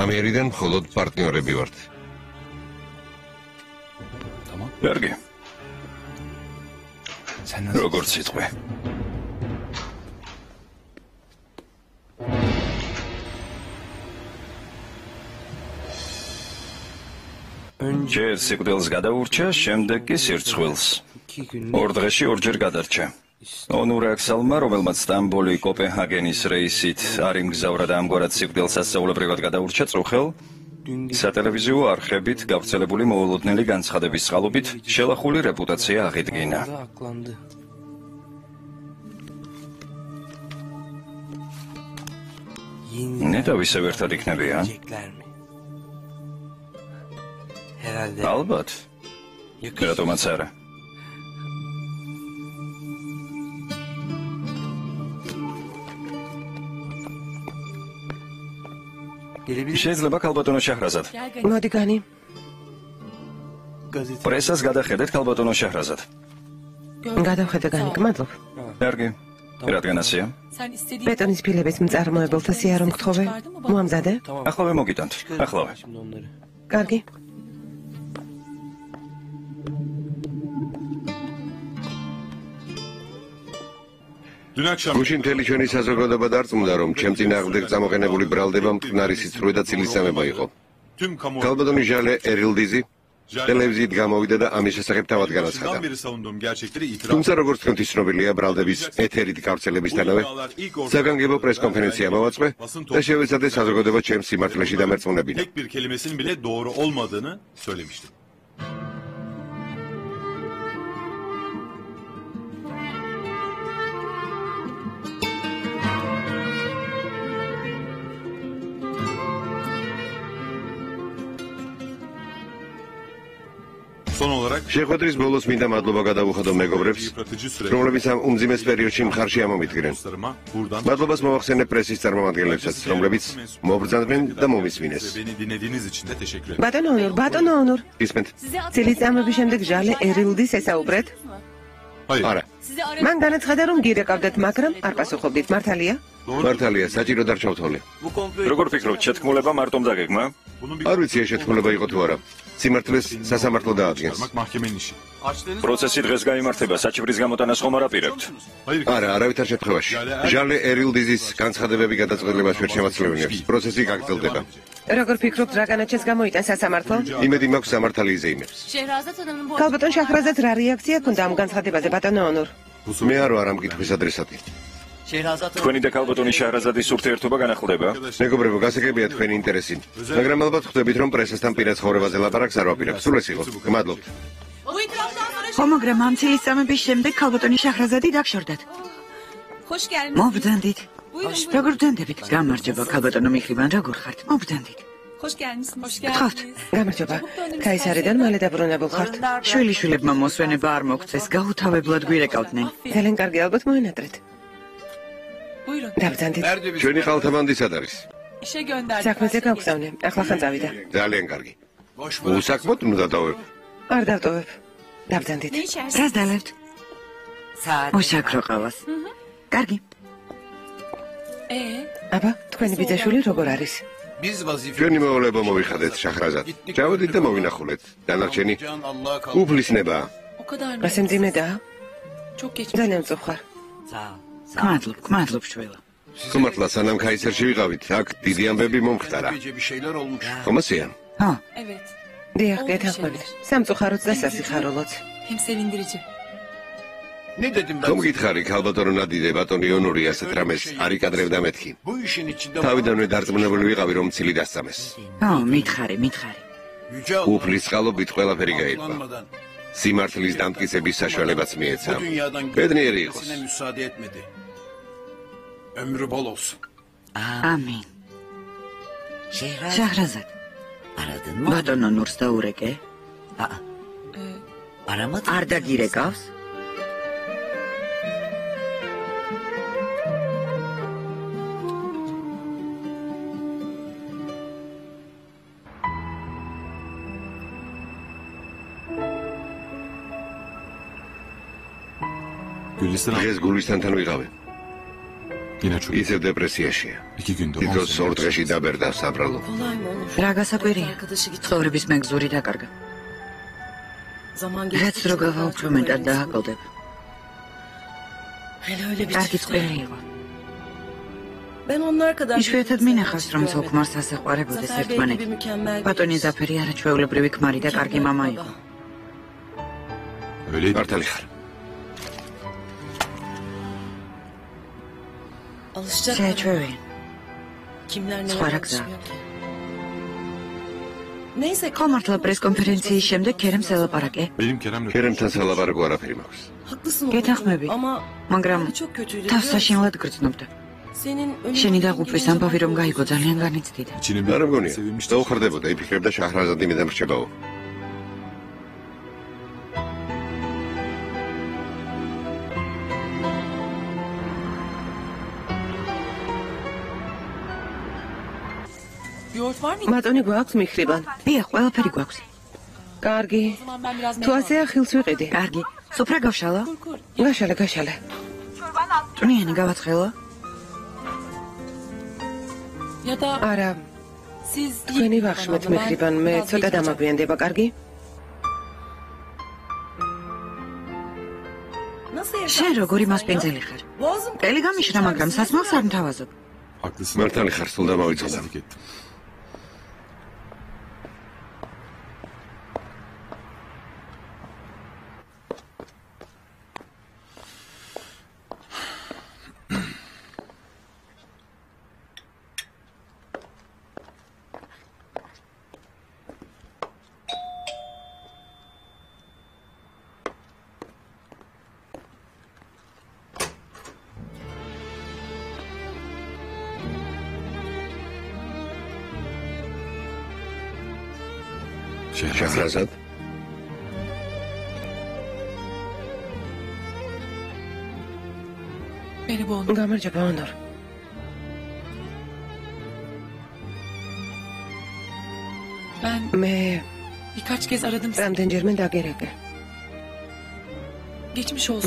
[SPEAKER 1] ამერიდან მხოლოდ პარტნიორები ვართ.
[SPEAKER 2] კარგი. როგორც იტყვი. ჯერ სიკვდილს გადაურჩა, შემდეგ კი სირცხვილს. 2 დღეში 2-ჯერ გადარჩა. ონურაქსალმა, რომელმაც სტამბოლი კოპენჰაგენის რეისით არ იმგზავრა და ამგვარად სიკვდილს ასწავლებრივად გადაურჩა წუხელ, სატელევიზიო არხებით გავრცელებული მოულოდნელი განცხადების წყალობით შელახული რეპუტაცია აღიდგინა. ნეტა ვისევ ერთად იქნებიან? ალბათ. რატომაც არა. შეიძლება ქალბატონო შაჰრაზად.
[SPEAKER 5] მოდი განი.
[SPEAKER 2] პრესას გადახედეთ ქალბატონო შაჰრაზად.
[SPEAKER 5] გადავხედე განი, გმადლობ.
[SPEAKER 2] კარგი. რადგან ასეა?
[SPEAKER 5] ბეტონის ფილების მწარმოებელთა სიარო მგთხოვე. მოამზადე?
[SPEAKER 2] ახლავე მოგიტანთ. ახლავე.
[SPEAKER 5] კარგი.
[SPEAKER 1] გუშინ მთელი ჩვენი საზოგადოება დარწმუნდა, რომ ჩემ წინააღმდეგ წამოყენებული ბრალდება მტკნარი სიწრუე და ცილისწამება იყო. ქალბატონი ჟალე ერილდიზი ტელევიზიით გამოვიდა და ამის შესახებ თავად განაცხადა. თუმცა როგორც თქვენთვის ცნობილია, ბრალდების ეთერით გავრცელებისთანავე საგანგებო პრესკონფერენცია მოვაწყე და შევეცადე საზოგადოება ჩემს სიმართლეში დამერწმუნებინა. შეხვედრის ბოლოს მინდა მადლობა გადავუხადო მეგობრებს, რომლებიც ამ უმძიმეს პერიოდში მხარში ამომიდგნენ. მადლობას მოვახსენებ პრესის წარმომადგენლებსაც, რომლებიც მობრძანდნენ და მომისმინეს.
[SPEAKER 5] ბატონო ონურ.
[SPEAKER 1] ისმენთ.
[SPEAKER 5] ცილისწამების შემდეგ ჟალე ერილდის ესაუბრეთ?
[SPEAKER 1] არა.
[SPEAKER 5] მან განაცხადა, რომ გირეკავდეთ, მაგრამ არ პასუხობდით. მართალია?
[SPEAKER 1] მართალია, საჭირო დარჩავთოლე.
[SPEAKER 2] როგორ ფიქრობთ, შეთქმულება მარტომ დაგეგმა?
[SPEAKER 1] არ ვიცი ეს შეთქმულება იყო თუ არა. სიმართლეს სასამართლო დაადგენს.
[SPEAKER 2] პროცესი დღეს გაიმართება, საჩივრის გამოტანას ხომ არ აპირებთ?
[SPEAKER 1] არა, არავითარ შემთხვევაში. ჟალე ერილდიზის განცხადებები გადაწყვეტილებას ვერ შემოაცლევინებს. პროცესი გაგრძელდება.
[SPEAKER 5] როგორ ფიქრობთ, რა განაჩენს გამოიტანს სასამართლო?
[SPEAKER 1] იმედი მაქვს სამართალი იზეიმებს.
[SPEAKER 5] ქალბატონ შაჰრაზად რა რეაქცია ჰქონდა ამ განცხადებაზე, ბატონო ონურ?
[SPEAKER 1] მე არ ვარ ამ კითხვის ადრესატი.
[SPEAKER 2] თქვენი და ქალბატონის შაჰრაზადის ურთიერთობა განახლდება?
[SPEAKER 1] მეგობრებო, გასაგებია თქვენი ინტერესი. მაგრამ ალბათ ხვდებით, რომ პრესასთან პირად ცხოვრებაზე ლაპარაკს არ ვაპირებთ. სულ ეს იყო. გმადლობთ.
[SPEAKER 3] ხო, მაგრამ ამ ცილისწამების შემდეგ ქალბატონის შაჰრაზადი დაგშორდათ. მობრძანდით. როგორ ვდანდებით? გამარჯობა, ქალბატონო მიხრიდან, როგორ ხართ? მობრძანდით. გთხოვთ.
[SPEAKER 5] გამარჯობა. ქაისარიდან მალე დაბრუნებულ ხართ?
[SPEAKER 3] შვილიშვილებმა მოსვენება არ მოგწეს, გაუთავებლად გვირეკავდნენ.
[SPEAKER 5] ძალიან კარგი, ალბათ მოენატრეთ. დაბრძანდით.
[SPEAKER 1] ჩვენი ყალთამანდი სად არის?
[SPEAKER 5] საქმეზე გავგზავნე. ახლა ხან წავიდა.
[SPEAKER 1] ძალიან კარგი. უსაქმოდ უნდა დავებ.
[SPEAKER 5] არ დავტოვებ. დაბრძანდით.
[SPEAKER 3] რას დალებთ? უშაქრო ყავას. კარგი.
[SPEAKER 5] აბა, თქვენი ბიძაშვილი როგორ არის?
[SPEAKER 1] ჩვენი მოვალეობა მოვიხადეთ შაჰრაზად. ჩავედით და მოვინახულეთ. დანარჩენი უფლისნებაა.
[SPEAKER 5] ასე მძიმედაა? ძალიან მწუხარ.
[SPEAKER 3] გმადლობ შვილო.
[SPEAKER 1] ხმართლა სანამ ქაისერში ვიყავით, აქ დიდი ამბები მომხდარა. ხომასია?
[SPEAKER 3] ხო.
[SPEAKER 5] დიახ, გეთანხმებით. სამწუხაროც და სასიხარულოც.
[SPEAKER 1] ხომ გითხარი, ქალბატონო ნადიდე, ბატონი ონური ასეთ რამეს არ იკადრებდა მეთქი. თავიდანვე დარწმუნებული ვიყავი, რომ ცილი დასწამეს.
[SPEAKER 3] ხო, მითხარი.
[SPEAKER 1] უფლის წყალობით ყველაფერი გაირკვა. სიმართლის დამტკიცების საშუალებაც მიეცა. ბედნიერი იყოს.
[SPEAKER 3] ამინ. შაჰრაზად. ბატონო ნურს დაურეკე? არ დაგირეკავს?
[SPEAKER 1] დღეს გულისთანთან ვიყავე. ისევ დეპრესიაშია. თითქოს ორ დღეში დაბერდა საბრალო.
[SPEAKER 3] რა გასაკვირია? ცხოვრების მეგზური დაკარგა. რაც დრო გავა უფრო მეტად დააკლდება. კარგი წვერი იყო. იშვიათად მინახავს, რომ ზოგმარს ასეყვარებოდეს ერთმანეთი. ბატონი ზაფერი არაჩვეულებრივი ქმარი და კარგი მამა იყო.
[SPEAKER 1] მართალი ხარ.
[SPEAKER 3] შეეჩვევიან. სხვა რა გზაა? ხო მართლა პრესკონფერენციის შემდეგ ქერემს ელაპარაკე?
[SPEAKER 1] ქერემთან სალაპარაკო არაფერი მაქვს.
[SPEAKER 3] გეთანხმები, მაგრამ თავს საშინლად გრძნობდა. შენი დაღუპვის ამბავი რომ გაიგო ძალიან განიცდიდა.
[SPEAKER 1] არა მგონია, დაუხარდებოდა, იფიქრებდა შაჰრაზადი მედამ რჩებაო.
[SPEAKER 5] ბატონი გვაქვს მიხრიბან.
[SPEAKER 3] დიახ, ყველაფერი გვაქვს.
[SPEAKER 5] კარგი. თუ ასეა ხილს ვიყიდი.
[SPEAKER 3] კარგი. სუფრა გავშალა?
[SPEAKER 5] გაშალე.
[SPEAKER 3] წვნიანი გავაცხელა?
[SPEAKER 5] არა. თქვენი ვახშმეთ მიხრიბან, მე ცოტა დამაგვიანდება, კარგი?
[SPEAKER 3] შენ როგორი მასპინძელი ხარ? ტელი გამიშრა, მაგრამ სასმელს არ მთავაზობ.
[SPEAKER 1] მართალი ხარ, სულ დამავიწყდა. შაჰრაზად?
[SPEAKER 5] გამარჯობა, ონორ. მე რამდენჯერმე დაგერეკე.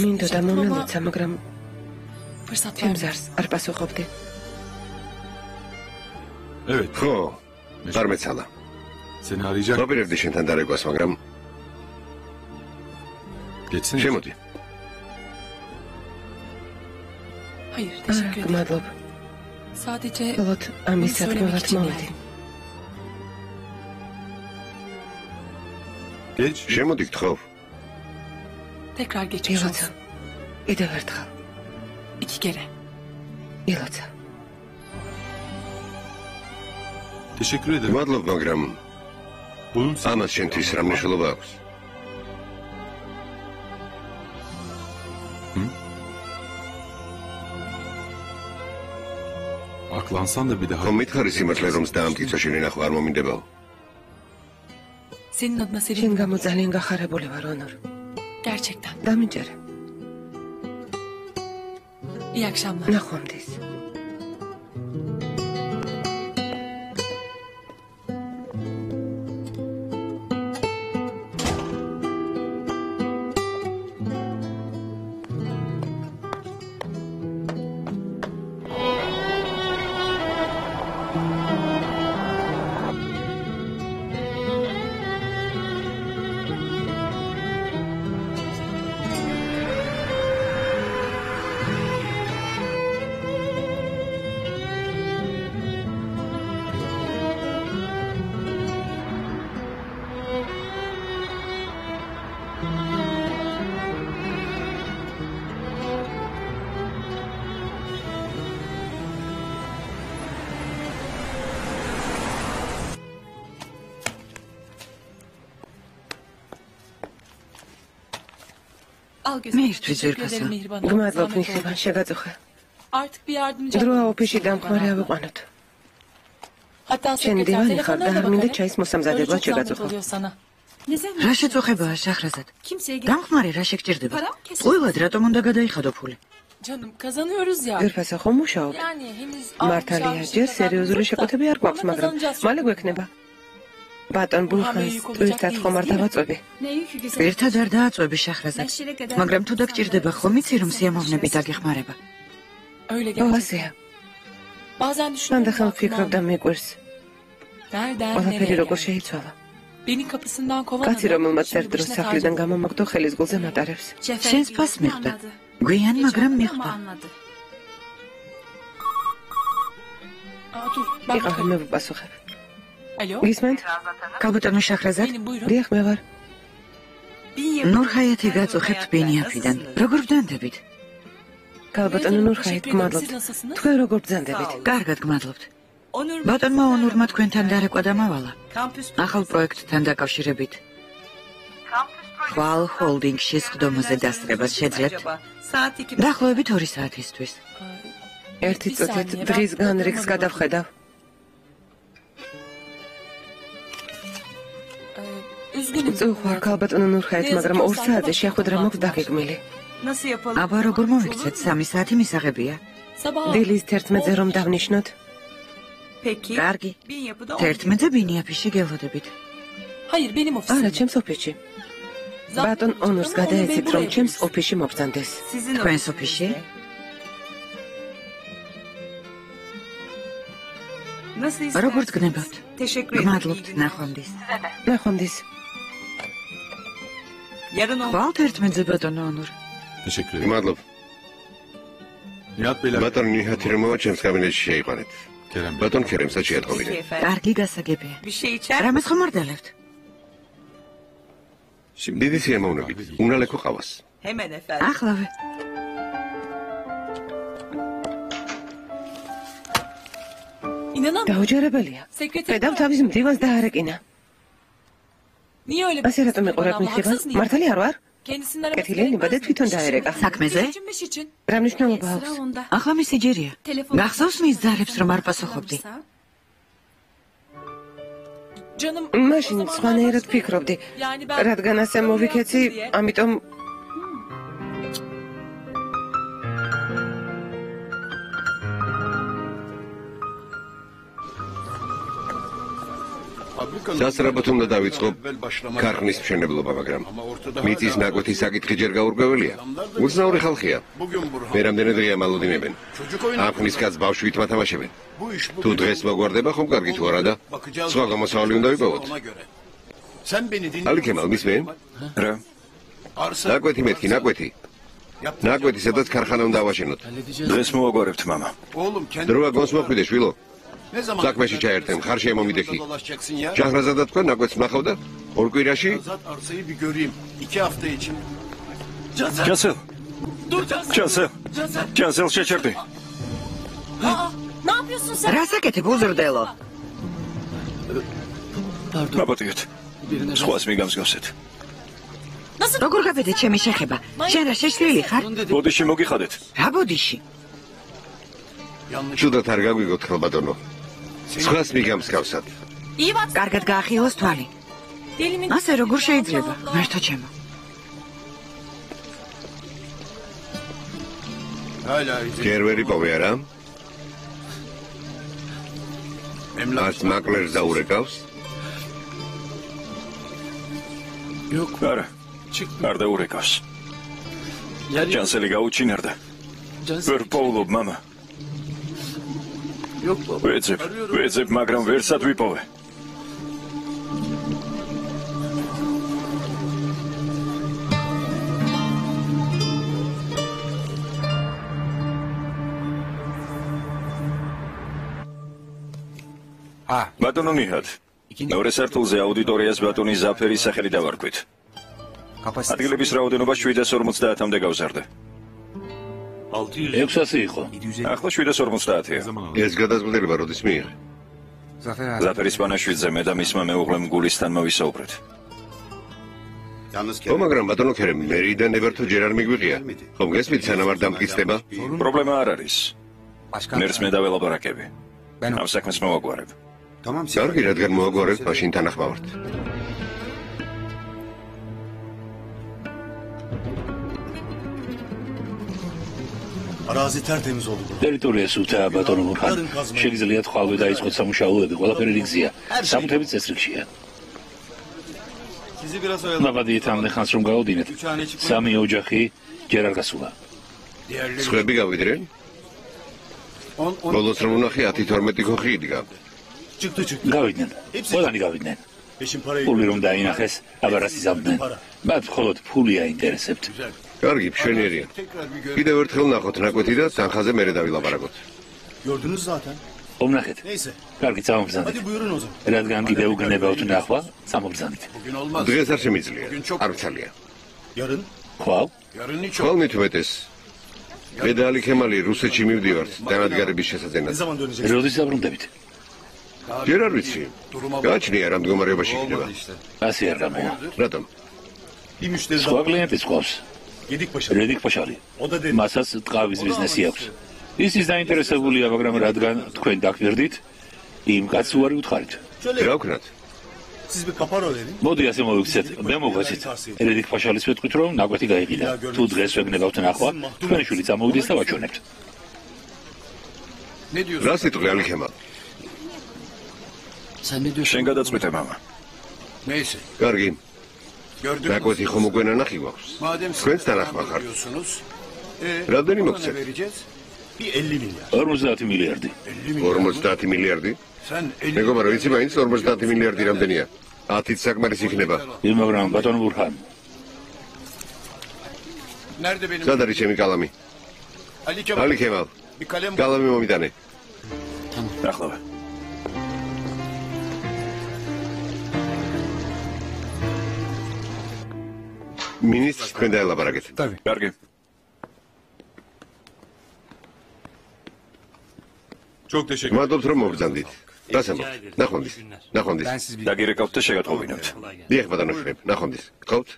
[SPEAKER 5] მინდოდა მომელოცა, მაგრამ თემზარს არ პასუხობდი.
[SPEAKER 1] ხო, არ მეცალა. ნაპირებდი შენთან დარეკვას, მაგრამ შემოდი.
[SPEAKER 5] გმადლობ. ბოლოდ ამის სათქმელად მოვედი.
[SPEAKER 1] შემოდი, გთხოვ.
[SPEAKER 5] ილოცა, კიდევ ერთხელ. ილოცა.
[SPEAKER 1] მადლობ, მაგრამ ამას შენთვის რა მნიშვნელობა აქვს? ხომ მითხარი სიმართლე, რომ დაამტკიცა შენი ნახვა არ მომინდებაო?
[SPEAKER 5] შენ გამო ძალიან გახარებული ვარ, ონორ. დამინჯერე. ნახვამდის.
[SPEAKER 3] მე ირთვის ძირფასო.
[SPEAKER 5] გმადლობ, მიხრიბან, შეგაწუხე. დროა ოფისში დამხმარე ავიყვანოთ. შენ დივანი ხარ და არ მინდა ჩაის მოსამზადებლად შეგაწუხო.
[SPEAKER 3] რა შეწუხებაა, შაჰრაზად? დამხმარე რა შეგჭირდება? ყოველად რატომ უნდა გადაიხადო ფული?
[SPEAKER 5] ძირფასო, ხომ მუშაობ? მართალია, ჯერ სერიოზული შეკვეთები არ გვაქვს, მაგრამ მალე გვექნება. ბატონ ბულხანს ერთად ხომ არ დავაწვევი?
[SPEAKER 3] ერთად არ დააწვევი, შაჰრაზად. მაგრამ თუ დაგჭირდება, ხომ იცი, რომ სიამოვნებით დაგეხმარება?
[SPEAKER 6] Öyle
[SPEAKER 5] ო,
[SPEAKER 6] gerçekten.
[SPEAKER 5] ასეა.
[SPEAKER 6] Bazen
[SPEAKER 5] მანდა
[SPEAKER 6] düşünüyorum
[SPEAKER 5] ხელ
[SPEAKER 6] aklımdan.
[SPEAKER 5] ვფიქრობდა მეკვირს.
[SPEAKER 6] Nereden
[SPEAKER 5] ყველაფერი
[SPEAKER 6] nereye
[SPEAKER 5] როგორ
[SPEAKER 6] geldi?
[SPEAKER 5] შეიცვალა.
[SPEAKER 6] Beni kapısından kovan
[SPEAKER 5] კაცი
[SPEAKER 6] adam,
[SPEAKER 5] რომელმაც
[SPEAKER 6] şimdi
[SPEAKER 5] ერთ დროს
[SPEAKER 6] başına
[SPEAKER 5] სახლიდან
[SPEAKER 6] tacı-
[SPEAKER 5] გამომაგდო ხელის გულზე მატარებს.
[SPEAKER 3] შენს ფას მიხვდა. გვიან, მაგრამ მიხვდა.
[SPEAKER 6] Aa, dur, bak
[SPEAKER 5] იყავი
[SPEAKER 6] bakalım.
[SPEAKER 5] მე ვპასუხებ.
[SPEAKER 6] Alo.
[SPEAKER 5] გისმენთ?
[SPEAKER 3] კალბატონო შახრაზად,
[SPEAKER 6] Benim buyurun.
[SPEAKER 5] დიახ, მე ვარ.
[SPEAKER 3] ნურხაიათი გაწუხებთ ბენიაფიდან. როგორ ვდანდებით?
[SPEAKER 5] კალბატონო ნურხაით, გმადლობთ. თქვენ როგორ ბრძანდებით?
[SPEAKER 3] კარგად გმადლობთ. ბატონმა ონურმა თქვენთან დარეკვა დამავალა. ახალ პროექტთან დაკავშირებით. ხვალ ჰოლდინგში სხდომაზე დასწრებას შეძლებთ. დაახლოებით 2 საათისთვის.
[SPEAKER 5] ერთი წუთით დღისგან რიგს გადავხედავ.
[SPEAKER 6] Üzgünüm.
[SPEAKER 5] წუხარ კალბატონო ნურხაით, მაგრამ 2 საათზე შეხვედრა მოქვს დაგეგმილი.
[SPEAKER 3] აბა როგორ მოვიქცეთ? 3 საათი მისაღებია.
[SPEAKER 6] Sabah.
[SPEAKER 5] დილის 11-ზე რომ დავნიშნოთ.
[SPEAKER 3] კარგი. 11-ზე ბინიაფიში გელოდებით.
[SPEAKER 6] Hayır, benim ofisim.
[SPEAKER 5] არა, ჩემს ოფისში. ბატონ ონურს გადაეცით, რომ ჩემს ოფისში მობრძანდეს.
[SPEAKER 3] თქვენს ოფისში? როგორ გგნებავთ? გმადლობთ, ნახვამდის.
[SPEAKER 5] ნახვამდის.
[SPEAKER 3] ხვალთ 11-ზე ბატონო ონურ.
[SPEAKER 7] Teşekkür ederim.
[SPEAKER 1] მადლობ.
[SPEAKER 7] Nihat Beyler.
[SPEAKER 1] ბატონ ნიჰათი რომ მოვა ჩემს კაბინეტში შეიყვანეთ.
[SPEAKER 7] Kerem Bey.
[SPEAKER 1] ბატონ ქერემსაც შეატყობინე.
[SPEAKER 3] კარგი გასაგებია. რამეს ხომარდალებთ?
[SPEAKER 1] დიდი სიამოვნებით. უნალეკო ყავას.
[SPEAKER 3] ახლავე.
[SPEAKER 6] İnanamıyorum.
[SPEAKER 5] დაუჯერებელია.
[SPEAKER 6] Sekreter.
[SPEAKER 5] ხედავ თავის მდივანს დაარეკინა.
[SPEAKER 6] Niye öyle?
[SPEAKER 5] ასე რატომ იყურებ მიხება? მართალი არ ვარ?
[SPEAKER 6] Kendisinden
[SPEAKER 5] კეთილიანი ბადე თვითონ დაერეკა.
[SPEAKER 3] საქმეზე?
[SPEAKER 6] için.
[SPEAKER 5] რა მნიშვნელობა აქვს?
[SPEAKER 3] ახლა მისი ჯერია. გახსოვს მის ძარებს რომ არ პასუხობდი?
[SPEAKER 6] Canım.
[SPEAKER 5] მაშინ სხვანაირად ფიქრობდი.
[SPEAKER 6] Yani ben
[SPEAKER 5] რადგან ასე მოვიქეცი, ამიტომ
[SPEAKER 1] სასწრაფოდ უნდა დავიწყო ქარხნის მშენებლობა, მაგრამ მიწის ნაკვეთი საკითხი ჯერ გაურკვეველია. უცნაური ხალხია. მე რამდენი დღეა მალოდინებენ. ამხნის კაც ბავშვით მათამაშებენ. თუ დღეს მოგვარდება, ხომ კარგი თუ არა და სხვა გამოსავალი უნდა ვიპოვოთ. ალიქემალ მისმენ?
[SPEAKER 2] რა?
[SPEAKER 1] ნაკვეთი მეთქი, ნაკვეთი. ნაკვეთი, სადაც ქარხანა უნდა ავაშენოთ.
[SPEAKER 2] დღეს მოვაგვარებთ, მამა.
[SPEAKER 1] დროა გონს მოხვიდე, შვილო. საქმეში ჩაერთენ, ხარ შემომიდექი. ჟახრაზადა თქვენ ნაკვეთს ნახავდა? ორ კვირაში?
[SPEAKER 2] Cansel. Cansel. Cansel შეჭერდი.
[SPEAKER 6] ne yapıyorsun sen?
[SPEAKER 3] რა საკეთებ უზრდელო?
[SPEAKER 2] მაპატიეთ. სხვას მიგამსგავსეთ.
[SPEAKER 3] როგორ გაბედე ჩემი შეხება? შენ რა შეშლილი ხარ?
[SPEAKER 2] ბოდიში მოგიხადეთ.
[SPEAKER 3] რა ბოდიში?
[SPEAKER 1] ცუდად არ გაგვიგოთ ხალბატონო. სხვას მიგამსგავსად.
[SPEAKER 6] İyi bak.
[SPEAKER 3] კარგად გაახილოს თვალი.
[SPEAKER 6] Delimin.
[SPEAKER 3] ასე როგორ შეიძლება? მართო ჩემო.
[SPEAKER 1] ჯერვერი პოვე არა? ას მაკლერს დაურეკავს?
[SPEAKER 2] არა. არ დაურეკავს. ჯანსელი გაუჩინარდა. ვერ პოულობ, მამა. ვეძებ, მაგრამ ვერსად ვიპოვე. ბატონო ნიჰად, მეორე სართულზე აუდიტორიას ბატონი ზაფერის სახელი დავარქვით. ადგილების რაოდენობა 750-მდე გავზარდა.
[SPEAKER 4] 600 იყო.
[SPEAKER 2] ახლა 750-ია.
[SPEAKER 1] ეს გადაწყვეტილება როდის მიიღე?
[SPEAKER 2] ზაფერის პანაშვიდზე მე და მისმა მეუღლემ გულისთან მოვისაუბრეთ.
[SPEAKER 1] ო, მაგრამ ბატონო ქერემ, მერიდან ნებართო ჯერ არ მიგვიყია. ხომ გესმით სანამ არ დამტკიცდება?
[SPEAKER 2] პრობლემა არ არის. მერს მე დაველაპარაკები. ამ საქმეს მოვაგვარებ.
[SPEAKER 1] კარგი, რადგან მოაგვარებ, მაშინ თანახმავართ.
[SPEAKER 8] Arazi tertemiz oldu.
[SPEAKER 4] ტერიტორია სუფთაა, ბატონო მურხან. შეგიძლიათ ხვალვე დაიწყოთ სამუშაოები, ყველაფერი რიგზია. სამუთებით წესრიგშია. მაბადიეთ ამდე ხანს რომ გავუდინეთ. სამი ოჯახი ჯერ არ გასულა.
[SPEAKER 1] სხვები გავიდრენ? ბოლოს რომ ვნახე 10-12 ქოხი იდგა.
[SPEAKER 4] გავიდნენ. ყველანი გავიდნენ. ფული რომ დაინახეს, აბა რა სიზამდნენ. მათ მხოლოდ ფული აინტერესებთ.
[SPEAKER 1] კარგი, მშვენიერია. კიდევ ერთხელ ნახოთ ნაკვეთი და თანხაზე მერე დავილაპარაკოთ.
[SPEAKER 8] Gördünüz zaten.
[SPEAKER 4] ომნახეთ.
[SPEAKER 8] Neyse.
[SPEAKER 4] კარგი, წამობრძანეთ.
[SPEAKER 8] Hadi buyurun o zaman.
[SPEAKER 4] რადგან კიდევ უგნებავთ ნახვა, წამობრძანეთ.
[SPEAKER 8] Bugün olmaz.
[SPEAKER 1] დღეს არ შემიძლია. არ ვცალია.
[SPEAKER 8] Yarın.
[SPEAKER 4] ხვალ?
[SPEAKER 8] Yarın hiç
[SPEAKER 1] ხვალ მithumetes. მე და ალი ქემალი რუსეთში მივდივართ დანადგარების
[SPEAKER 8] Ne
[SPEAKER 1] შესაძენად.
[SPEAKER 8] zaman döneceksiniz?
[SPEAKER 4] როდის დაბრუნდებით?
[SPEAKER 1] ჯერ არ ვიცი. გააჩნია რა მდგომარეობაში იქნება.
[SPEAKER 4] ასე არ გამოვა.
[SPEAKER 1] რატომ?
[SPEAKER 8] Bir müşteri
[SPEAKER 4] სხვა
[SPEAKER 8] daha.
[SPEAKER 4] კლიენტიც ყავს.
[SPEAKER 8] Gedik paşa.
[SPEAKER 4] რედიკ პაშალი.
[SPEAKER 8] O da dedi.
[SPEAKER 4] მასაც ტყავის ბიზნესი აქვს. ის დაინტერესებულია, მაგრამ რადგან თქვენ დაგვერდით, იმ კაცს უარი უთხარით.
[SPEAKER 8] Şöyle
[SPEAKER 1] რა ვქნათ?
[SPEAKER 8] siz bir kaparo verin.
[SPEAKER 4] მოდი ასე მოვიქცეთ, მე მოგვეცით. რედიკ პაშალის ვეთქვით, რომ ნაკვეთი გაიყიდა. თუ დღეს ვეგნებავთ ნახვა, თქვენი შვილი წამოვიდეს და ვაჩვენებთ.
[SPEAKER 1] რა სიტყვი ალი ქემალ?
[SPEAKER 2] შენ გადაწყვეტე მამა.
[SPEAKER 8] Neyse.
[SPEAKER 1] კარგი.
[SPEAKER 8] Gördünüz.
[SPEAKER 1] ნაკვეთი ხომ უკვე ნანახი გვაქვს.
[SPEAKER 8] Madem siz
[SPEAKER 1] თქვენც თანახმა ხართ.
[SPEAKER 8] diyorsunuz.
[SPEAKER 1] რამდენი
[SPEAKER 8] Ona ne
[SPEAKER 1] მოგცეთ?
[SPEAKER 8] vereceğiz? Bir 50 milyar.
[SPEAKER 4] 50 მილიარდი.
[SPEAKER 1] 50 მილიარდი?
[SPEAKER 8] Sen 50
[SPEAKER 1] მეგობარო, იცი მაინც 50 მილიარდი რამდენია? 10-ით საკმარის იქნება.
[SPEAKER 4] მაგრამ ბატონ ბურჰან,
[SPEAKER 8] Nerede benim?
[SPEAKER 1] სად არის ჩემი კალამი?
[SPEAKER 8] Ali Kemal.
[SPEAKER 1] ალი ქემალ,
[SPEAKER 8] Bir kalem
[SPEAKER 1] კალამი მომიტანე.
[SPEAKER 2] ახლავე.
[SPEAKER 1] მინისტრს თქვენ დაელაპარაკეთ.
[SPEAKER 2] კარგი.
[SPEAKER 7] Çok teşekkür
[SPEAKER 1] მადლობთ რომ მობრძანდით. დასამბობთ. ნახვამდის. ნახვამდის.
[SPEAKER 2] დაგირეკავთ და შეგატყობინებთ.
[SPEAKER 1] დიახ ბატონო შრებ. ნახვამდის. გთხოვთ?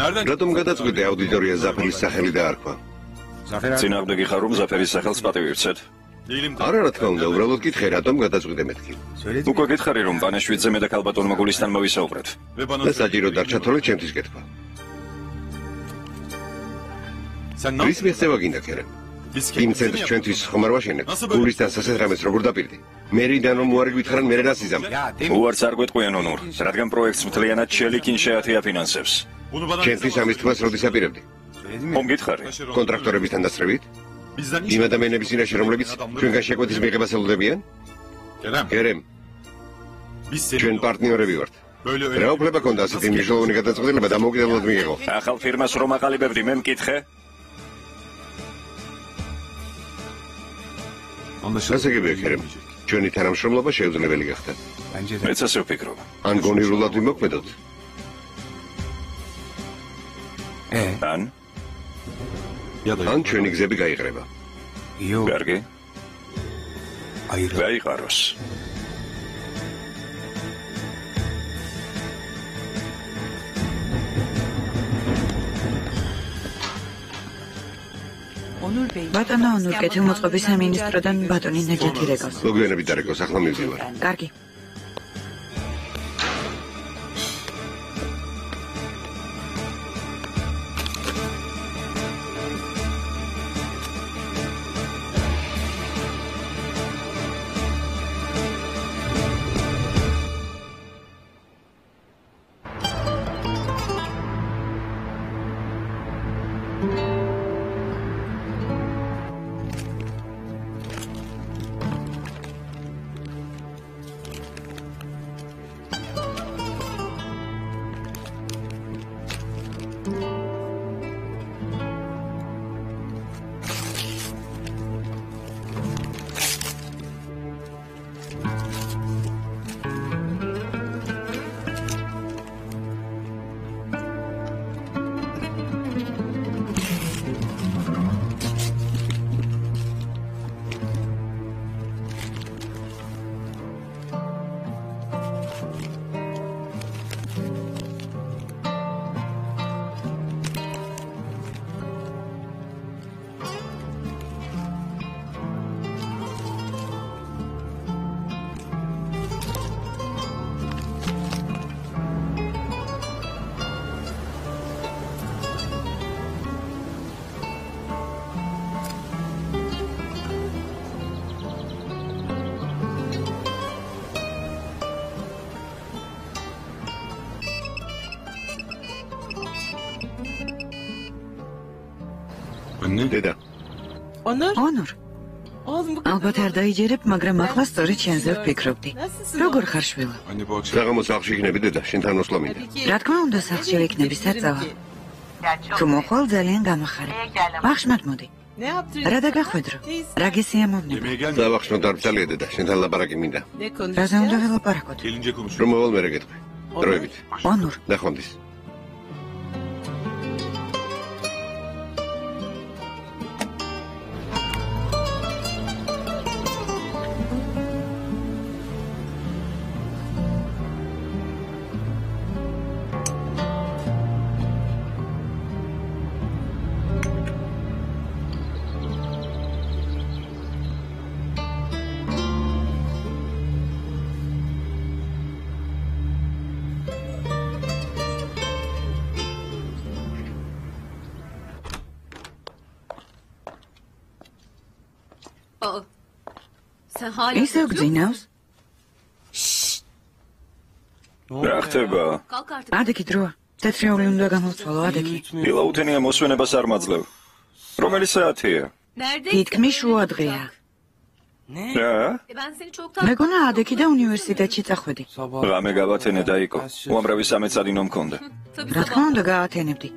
[SPEAKER 7] Nereden?
[SPEAKER 1] რატომ გადაწყვიტე აუდიტორია ზაფერის სახელი დაარქვა?
[SPEAKER 2] წინააღმდეგი ხარ რომ ზაფერის სახელს პატივირცეთ.
[SPEAKER 7] Değilim.
[SPEAKER 1] არა რა თქმა უნდა, უბრალოდ კითხე რატომ გადაწყვიტე მეთქი.
[SPEAKER 2] უკვე გითხარი რომ პანაშვიდზე მე და ქალბატონმა გულისთან მოვისაუბრეთ.
[SPEAKER 7] Ve bana
[SPEAKER 1] და საჭირო დარჩა თორე ჩემთვის კითხვა.
[SPEAKER 7] sen ne
[SPEAKER 1] რის მიღწევა გინდა ქერე?
[SPEAKER 7] Biz
[SPEAKER 1] იმ ცენტრს ჩვენთვის ხომ არ ვაშენებთ? გულისთან სასეთ რამეს როგორ დაპირდი? მერიდან რომ უარი გვითხრან მერე რა სიზამ?
[SPEAKER 2] უარს არ გვეტყვიან ონურ, რადგან პროექტს მთლიანად შელიკინ შეათია ფინანსებს.
[SPEAKER 7] bunu bana
[SPEAKER 1] ჩემთვის ამის თმას როდის აპირებდი?
[SPEAKER 2] ხომ გითხარი?
[SPEAKER 1] კონტრაქტორებისთან დასწრებით?
[SPEAKER 7] bizden
[SPEAKER 1] იმ ადამიანების წინაშე რომლებიც ჩვენგან შეკვეთის მიღებას ელოდებიან?
[SPEAKER 7] Kerem.
[SPEAKER 1] კერემ,
[SPEAKER 7] Biz
[SPEAKER 1] ჩვენ
[SPEAKER 7] senin
[SPEAKER 1] პარტნიორები ვართ.
[SPEAKER 7] böyle
[SPEAKER 1] რა
[SPEAKER 7] öyle.
[SPEAKER 1] უფლება ქონდა ასეთი მნიშვნელოვანი გადაწყვეტილება დამოუკიდებლად მიიღო?
[SPEAKER 2] ახალ ფირმას რომ აყალიბებდი, მე მკითხე.
[SPEAKER 1] გასაგებია ქერემ, ჩვენი თანამშრომლობა შეუძლებელი გახდა.
[SPEAKER 2] მეც ასე ვფიქრობ.
[SPEAKER 1] ან გონივრულად ვიმოქმედოთ?
[SPEAKER 2] ან
[SPEAKER 7] Ya da
[SPEAKER 1] ან ჩვენი გზები გაიყრება.
[SPEAKER 2] კარგი. გაიყაროს.
[SPEAKER 3] ბატონო ონურ კეთილმოწყობის სამინისტროდან ბატონი ნაჯათი რეკოს.
[SPEAKER 1] მოგვიანებით დარეკოს, ახლა მივდივარ.
[SPEAKER 3] კარგი.
[SPEAKER 1] დედა,
[SPEAKER 3] ონორ. ალბათ არ დაიჯერებ, მაგრამ ახლა სწორედ შენზე ვფიქრობდი. როგორ ხარ შვილო?
[SPEAKER 1] საღამოს სახლში იქნები დედა, შენთან მოსვლა მინდა.
[SPEAKER 3] რა თქმა უნდა, სახლში ვიქნები საწავა. თუ მოხვალ ძალიან გამახარე. ვახშმად მოდი. რა დაგახვედრო? რა გესიამოვნება?
[SPEAKER 1] დავახშმო დარბზალია დედა, შენთან ლაპარაკი მინდა.
[SPEAKER 3] რაზე უნდა ველაპარაკოთ?
[SPEAKER 1] რომ მოვალ მერე გეტყვი. დროებით.
[SPEAKER 3] ონორ.
[SPEAKER 1] ნახვამდის.
[SPEAKER 3] ისევ გძინავს?
[SPEAKER 2] რა ხდება?
[SPEAKER 3] ადექი დროა. თეთრეული უნდა გამოვცვალო, ადექი.
[SPEAKER 2] ილაუთენია მოსვენებას არ მაძლევ. რომელი საათია?
[SPEAKER 3] თითქმის შუა დღეა.
[SPEAKER 2] რა?
[SPEAKER 3] მეგონა ადექი და უნივერსიტეტში წახვედი.
[SPEAKER 2] რამე გავათენე დაიკო. უამრავი სამეცადინო მქონდა.
[SPEAKER 3] რა თქმა უნდა გაათენებდი.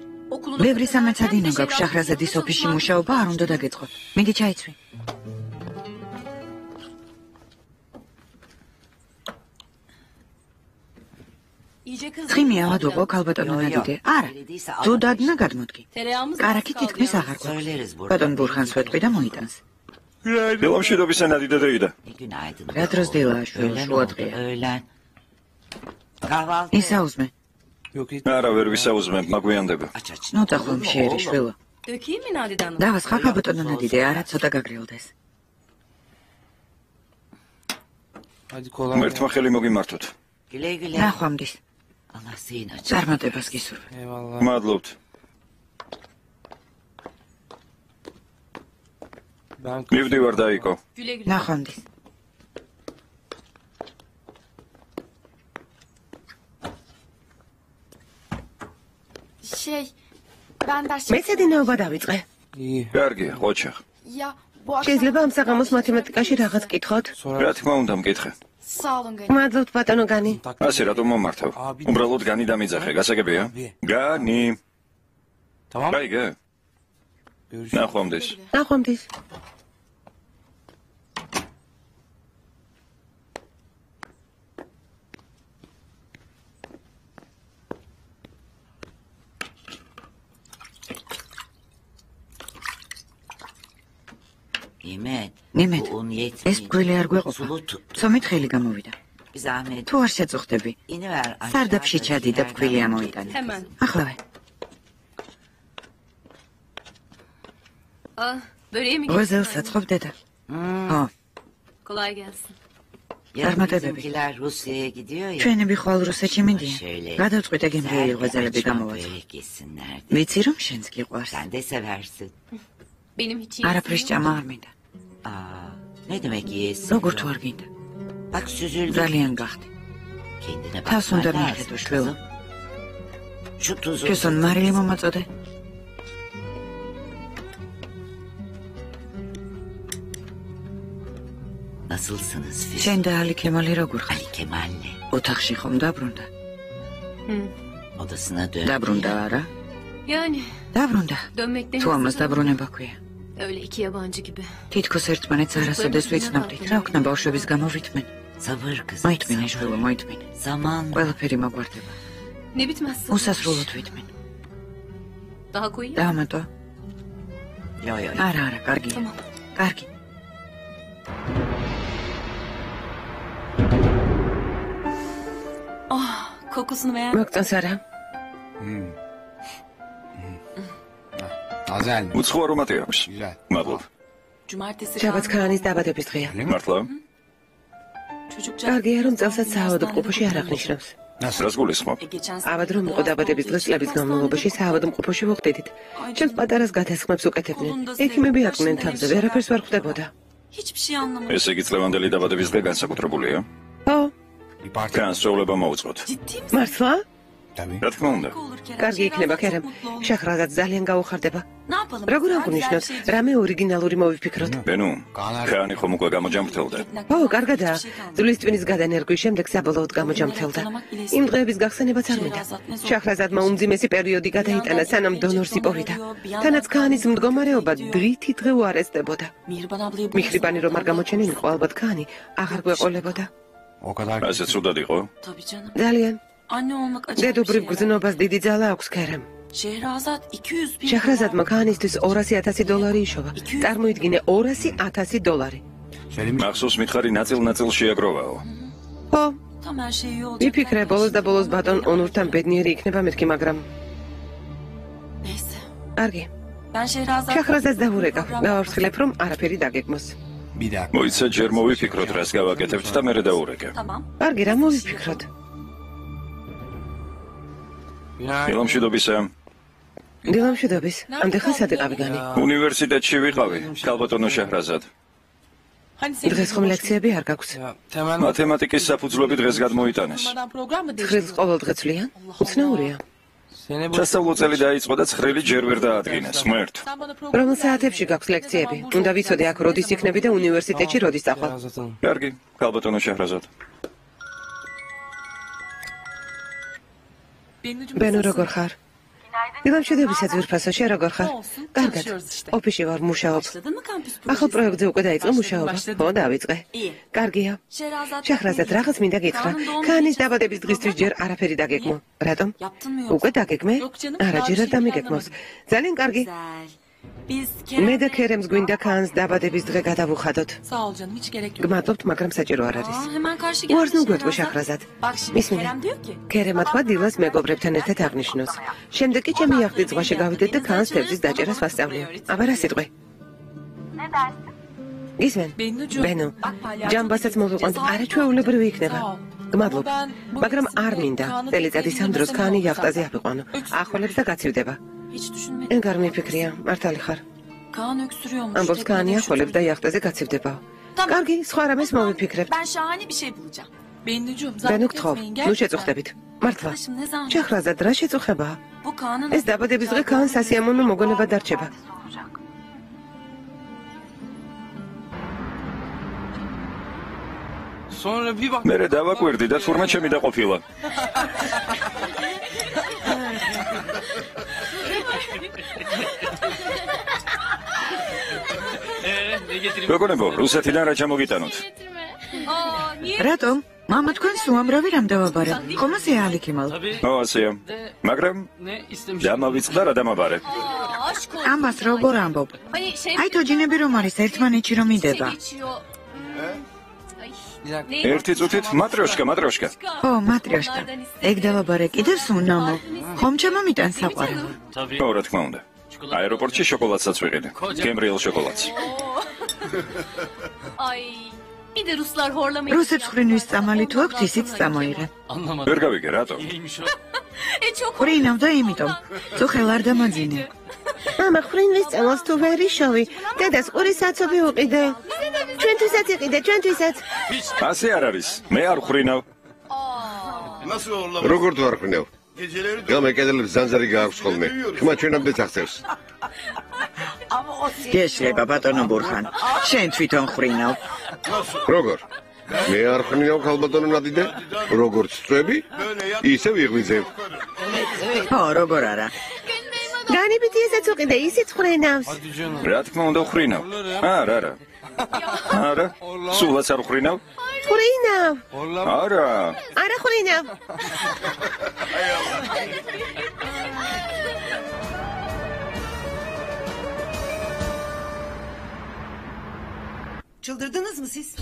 [SPEAKER 3] ბევრი სამეცადინო გაქვს, შაჰრაზადის ოფისში მუშაობა არ უნდა დაგეწყო. მინდი ჩაიცვი. ცხიმია ვადოყო ქალბატონო ნადიდე. არა, თუ დადნა გადმოდგი. კარაკი თითქმის აღარ გვაქვს. ბატონ ბურხანს ვეტყვი და მოიტანს.
[SPEAKER 2] დილამშვიდობის ნადიდე დეიდა.
[SPEAKER 3] რა დროს დილაა შვილი, შუა დღეა. ისაუზმე.
[SPEAKER 2] არა, ვერ ვისაუზმებ, მაგვიანდება.
[SPEAKER 3] ნუ დახვალ მშიერი შვილო. დავასხა ქალბატონო ნადიდე, არა ცოტა გაგრილდეს.
[SPEAKER 2] მერთმა ხელი მოგიმართოთ.
[SPEAKER 3] ნახვამდის. წარმატებას გისურვებ.
[SPEAKER 2] მადლობთ. მივდივარ დაიკო.
[SPEAKER 3] ნახვამდის.
[SPEAKER 5] მეცადინეობა დავიწყე.
[SPEAKER 2] კარგია, ყოჩახ.
[SPEAKER 5] შეიძლება ამ საღამოს მათემატიკაში რაღაც კითხოთ?
[SPEAKER 2] რა თქმა უნდა, მკითხე.
[SPEAKER 5] მადლობთ ბატონო განი.
[SPEAKER 2] ასე რატომ მომართავ? უბრალოდ განი დამიძახე, გასაგებია? განი. რაიგე? ნახვამდის.
[SPEAKER 5] ნახვამდის.
[SPEAKER 3] ნიმეთ, ეს მკვილი არ გვეყოფა. ცომით ხელი გამოვიდა. თუ არ შეწუხდები, სარდაფში ჩადი და მკვილი ამოიტანე. ახლავე. ღოზელს აწყობ დედა. ო. წარმატებები. ჩვენები ხვალ რუსეთში მიდიან. გადავწყვიტე გემრიელი ღოზელები გამოვაწყო. ვიცი რომ შენს გიყვარს. არაფრის ჭამა არ მინდა. როგორ თუ არ გინდა? ძალიან გახდი. თავს უნდა მიხედო შვილო. ქესონ მარილი მომაწოდე. შენ და ალი ქემალი როგორ ხარ? ოთახში ხომ დაბრუნდა? დაბრუნდა არა? დაბრუნდა. თუ ამას დაბრუნება ქვია. თითქოს ერთმანეთს არასოდეს ვიცნობდით. რა ვქნა ბავშვების გამო ვითმენ. მოითმინე შვილო, მოითმინე. ყველაფერი მოგვარდება. უსასრულოდ ვითმენ. დაამატო. არა, კარგია. კარგი. მოგწონს არა?
[SPEAKER 2] უცხო არომატი აქვს. მადლობ.
[SPEAKER 5] შაბათს ქაანის დაბადების დღეა.
[SPEAKER 2] მართლა?
[SPEAKER 5] კარგია რომ წელსაც საავადმყოფოში არ აღნიშნავს.
[SPEAKER 2] რას გულისხმობ?
[SPEAKER 5] ავად რომ იყო დაბადების დღეს წლების განმავლობაში საავადმყოფოში ვხვდებით. ჩემს პატარას გათესხმებს უკეთებდნენ. ექიმები აკვნენ თავზე, ვერაფერს ვერ ხვდებოდა.
[SPEAKER 2] ესე იგი წლევანდელი დაბადების დღე განსაკუთრებულია?
[SPEAKER 5] ო.
[SPEAKER 2] განსწავლება მოუწყოთ.
[SPEAKER 5] მართლა?
[SPEAKER 2] რა თქმა უნდა.
[SPEAKER 5] კარგი იქნება, ქერემ. შეხრაზად ძალიან გაუხარდება. როგორ აღნიშნოთ, რამე ორიგინალური მოვიფიქროთ.
[SPEAKER 2] ბენუ, ქანი ხომ უკვე გამოჯამრთელდა.
[SPEAKER 5] ო, კარგადაა. ძვლის ტვინის გადანერგვის შემდეგ საბოლოოდ გამოჯამრთელდა. იმ დღეების გახსენებაც არ მინდა. შეხრაზადმა უმძიმესი პერიოდი გადაიტანა, სანამ დონორს იპოვიდა. თანაც ქანის მდგომარეობა დრითი დღე უარესდებოდა. მიხრიბანი რომ არ გამოჩენილიყო, ალბათ ქანი აღარ გვეყოლებოდა.
[SPEAKER 2] ასე ცუდად იყო?
[SPEAKER 5] ძალიან. დედობრივ გრძნობას დიდი ძალა აქვს ქერემ. შეხრაზადმა ქანისთვის $200,000 იშოვა. წარმოიდგინე $200,000.
[SPEAKER 2] მახსოვს მითხარი ნაწილ-ნაწილ შეაგროვაო.
[SPEAKER 5] ხო. ვიფიქრე ბოლოს და ბოლოს ბატონ ონურთან ბედნიერი იქნება მეთქი, მაგრამ კარგი. შეხრაზადს დავურეკავ. გავარცხილებ რომ არაფერი დაგეგმოს.
[SPEAKER 2] მოიცა ჯერ მოვიფიქროთ რას გავაკეთებთ და მერე დაურეკე.
[SPEAKER 5] კარგი, რა მოვიფიქროთ?
[SPEAKER 2] დილამშვიდობისა.
[SPEAKER 5] დილამშვიდობის. ამდენ სად იყავი განი?
[SPEAKER 2] უნივერსიტეტში ვიყავი, ქალბატონო შეჰრაზად.
[SPEAKER 5] დღეს ხომ ლექციები არ გაქვს?
[SPEAKER 2] მათემატიკის საფუძვლები დღეს გადმოიტანეს.
[SPEAKER 5] ცხრილს ყოველდღე ცვლიან? უცნაურია.
[SPEAKER 2] სასწავლო წელი დაიწყო და ცხრილი ჯერ ვერ დაადგინეს. მერტ.
[SPEAKER 5] რომელ საათებში გაქვს ლექციები? უნდა ვიცოდე აქ როდის იქნები და უნივერსიტეტში როდის წახვალ.
[SPEAKER 2] კარგი, ქალბატონო შეჰრაზად.
[SPEAKER 5] ბენუ, როგორ ხარ? დილამშვიდობისა ძვირფასო, შენ როგორ ხარ? კარგად. ოფისში ვარ, მუშაობ. ახალ პროექტზე უკვე დაიწყო მუშაობა. ხო, დავიწყე. კარგია. შეხრაზად, რაღაც მინდა გითხრა. ქანის დაბადების დღისთვის ჯერ არაფერი დაგეგმო. რატომ? უკვე დაგეგმე? არა, ჯერ არ დამიგეგმოს. ძალიან კარგი. მე და ქერემს გვინდა ქანს დაბადების დღე გადავუხადოთ. გმადლობთ, მაგრამ საჭირო არ არის. უარს ნუგვეთქო შეხრაზად. მისმინე. ქერემა თქვა დილას მეგობრებთან ერთად აღნიშნოს. შემდეგ კი ჩემი იახტის ზღვაში გავიდეთ და ქანს თევზის დაჭერას ვასწავლია. აბა რა სიტყვი? ისმენ? ბენუ, ჯამბასაც მოვიყვანთ, არაჩვეულებრივი იქნება. გმადლობ, მაგრამ არ მინდა. წელიწადის ამ დროს ქანი იახტაზე ავიყვანო. ახოლებს და გაცივდება. ეგარ მიფიქრია, მართალი ხარ. ამბობს ქანი ახოლებს და იახტაზე გაცივდება. კარგი, სხვა რამეს მოვიფიქრებ. ბენუ, გთხოვ, ნუ შეწუხდებით. მართლა. შეხრაზად, რა შეწუხებაა? ეს დაბადების დღე ქანს სასიამოვნო მოგონება დარჩება.
[SPEAKER 2] მერე დავაკვირდი და თურმე ჩემი დაყოფილა. გოგონებო, რუსეთიდან რა ჩამოგიტანოთ?
[SPEAKER 3] რატომ? მამა თქვენს უამრავი რამ დავაბარე. ხომ ასეა ალიქიმალ?
[SPEAKER 2] ო, ასეა. მაგრამ დამავიწყდა რა დამაბარე.
[SPEAKER 3] ამას როგორ ამბობ? აი თოჯინები რომ არის ერთმანეთში რომ იდება.
[SPEAKER 2] ერთი წუთით მატრიოშკა.
[SPEAKER 3] ო, მატრიოშკა. ეგ დავაბარე კიდევ სუნამო. ხომ ჩამომიტან საყვარელი?
[SPEAKER 2] ო, რა თქმა უნდა. აეროპორტში შოკოლადსაც ვიყიდე. გემრიელ შოკოლადს.
[SPEAKER 3] რუსებს ხრინვის წამალი თუ აქვთ, ისიც წამოიღე.
[SPEAKER 2] ვერ გავიგე, რატო?
[SPEAKER 3] ხრინავ და იმიტომ. წუხელ არ დამაძინე.
[SPEAKER 5] მამა, ხრინვის წამალს თუ ვერ იშოვი, დედას ყურის საცობი უყიდე. ჩვენთვისაც იყიდე, ჩვენთვისაც.
[SPEAKER 2] ასე არ არის. მე არ ხრინავ.
[SPEAKER 1] როგორ თუ არ ხრინავ? გამეკედლებს ზანზარი გააქვს ხოლმე. ხმა ჩვენამდეც აღწევს.
[SPEAKER 3] გეშლება ბატონო ბურხან. შენ თვითონ ხრინავ.
[SPEAKER 1] როგორ? მე არ ხრინავ ქალბატონო ნადიდე? როგორც წვები, ისე ვიღვიძებ.
[SPEAKER 3] ო, როგორ არა?
[SPEAKER 5] განიბიდი ესაც უყიდე, ისიც ხრინავს.
[SPEAKER 2] რა თქმა უნდა ხრინავ. არა. არა. სულაც არ ხრინავ?
[SPEAKER 5] ხრინავ.
[SPEAKER 2] არა.
[SPEAKER 5] არა ხრინავ.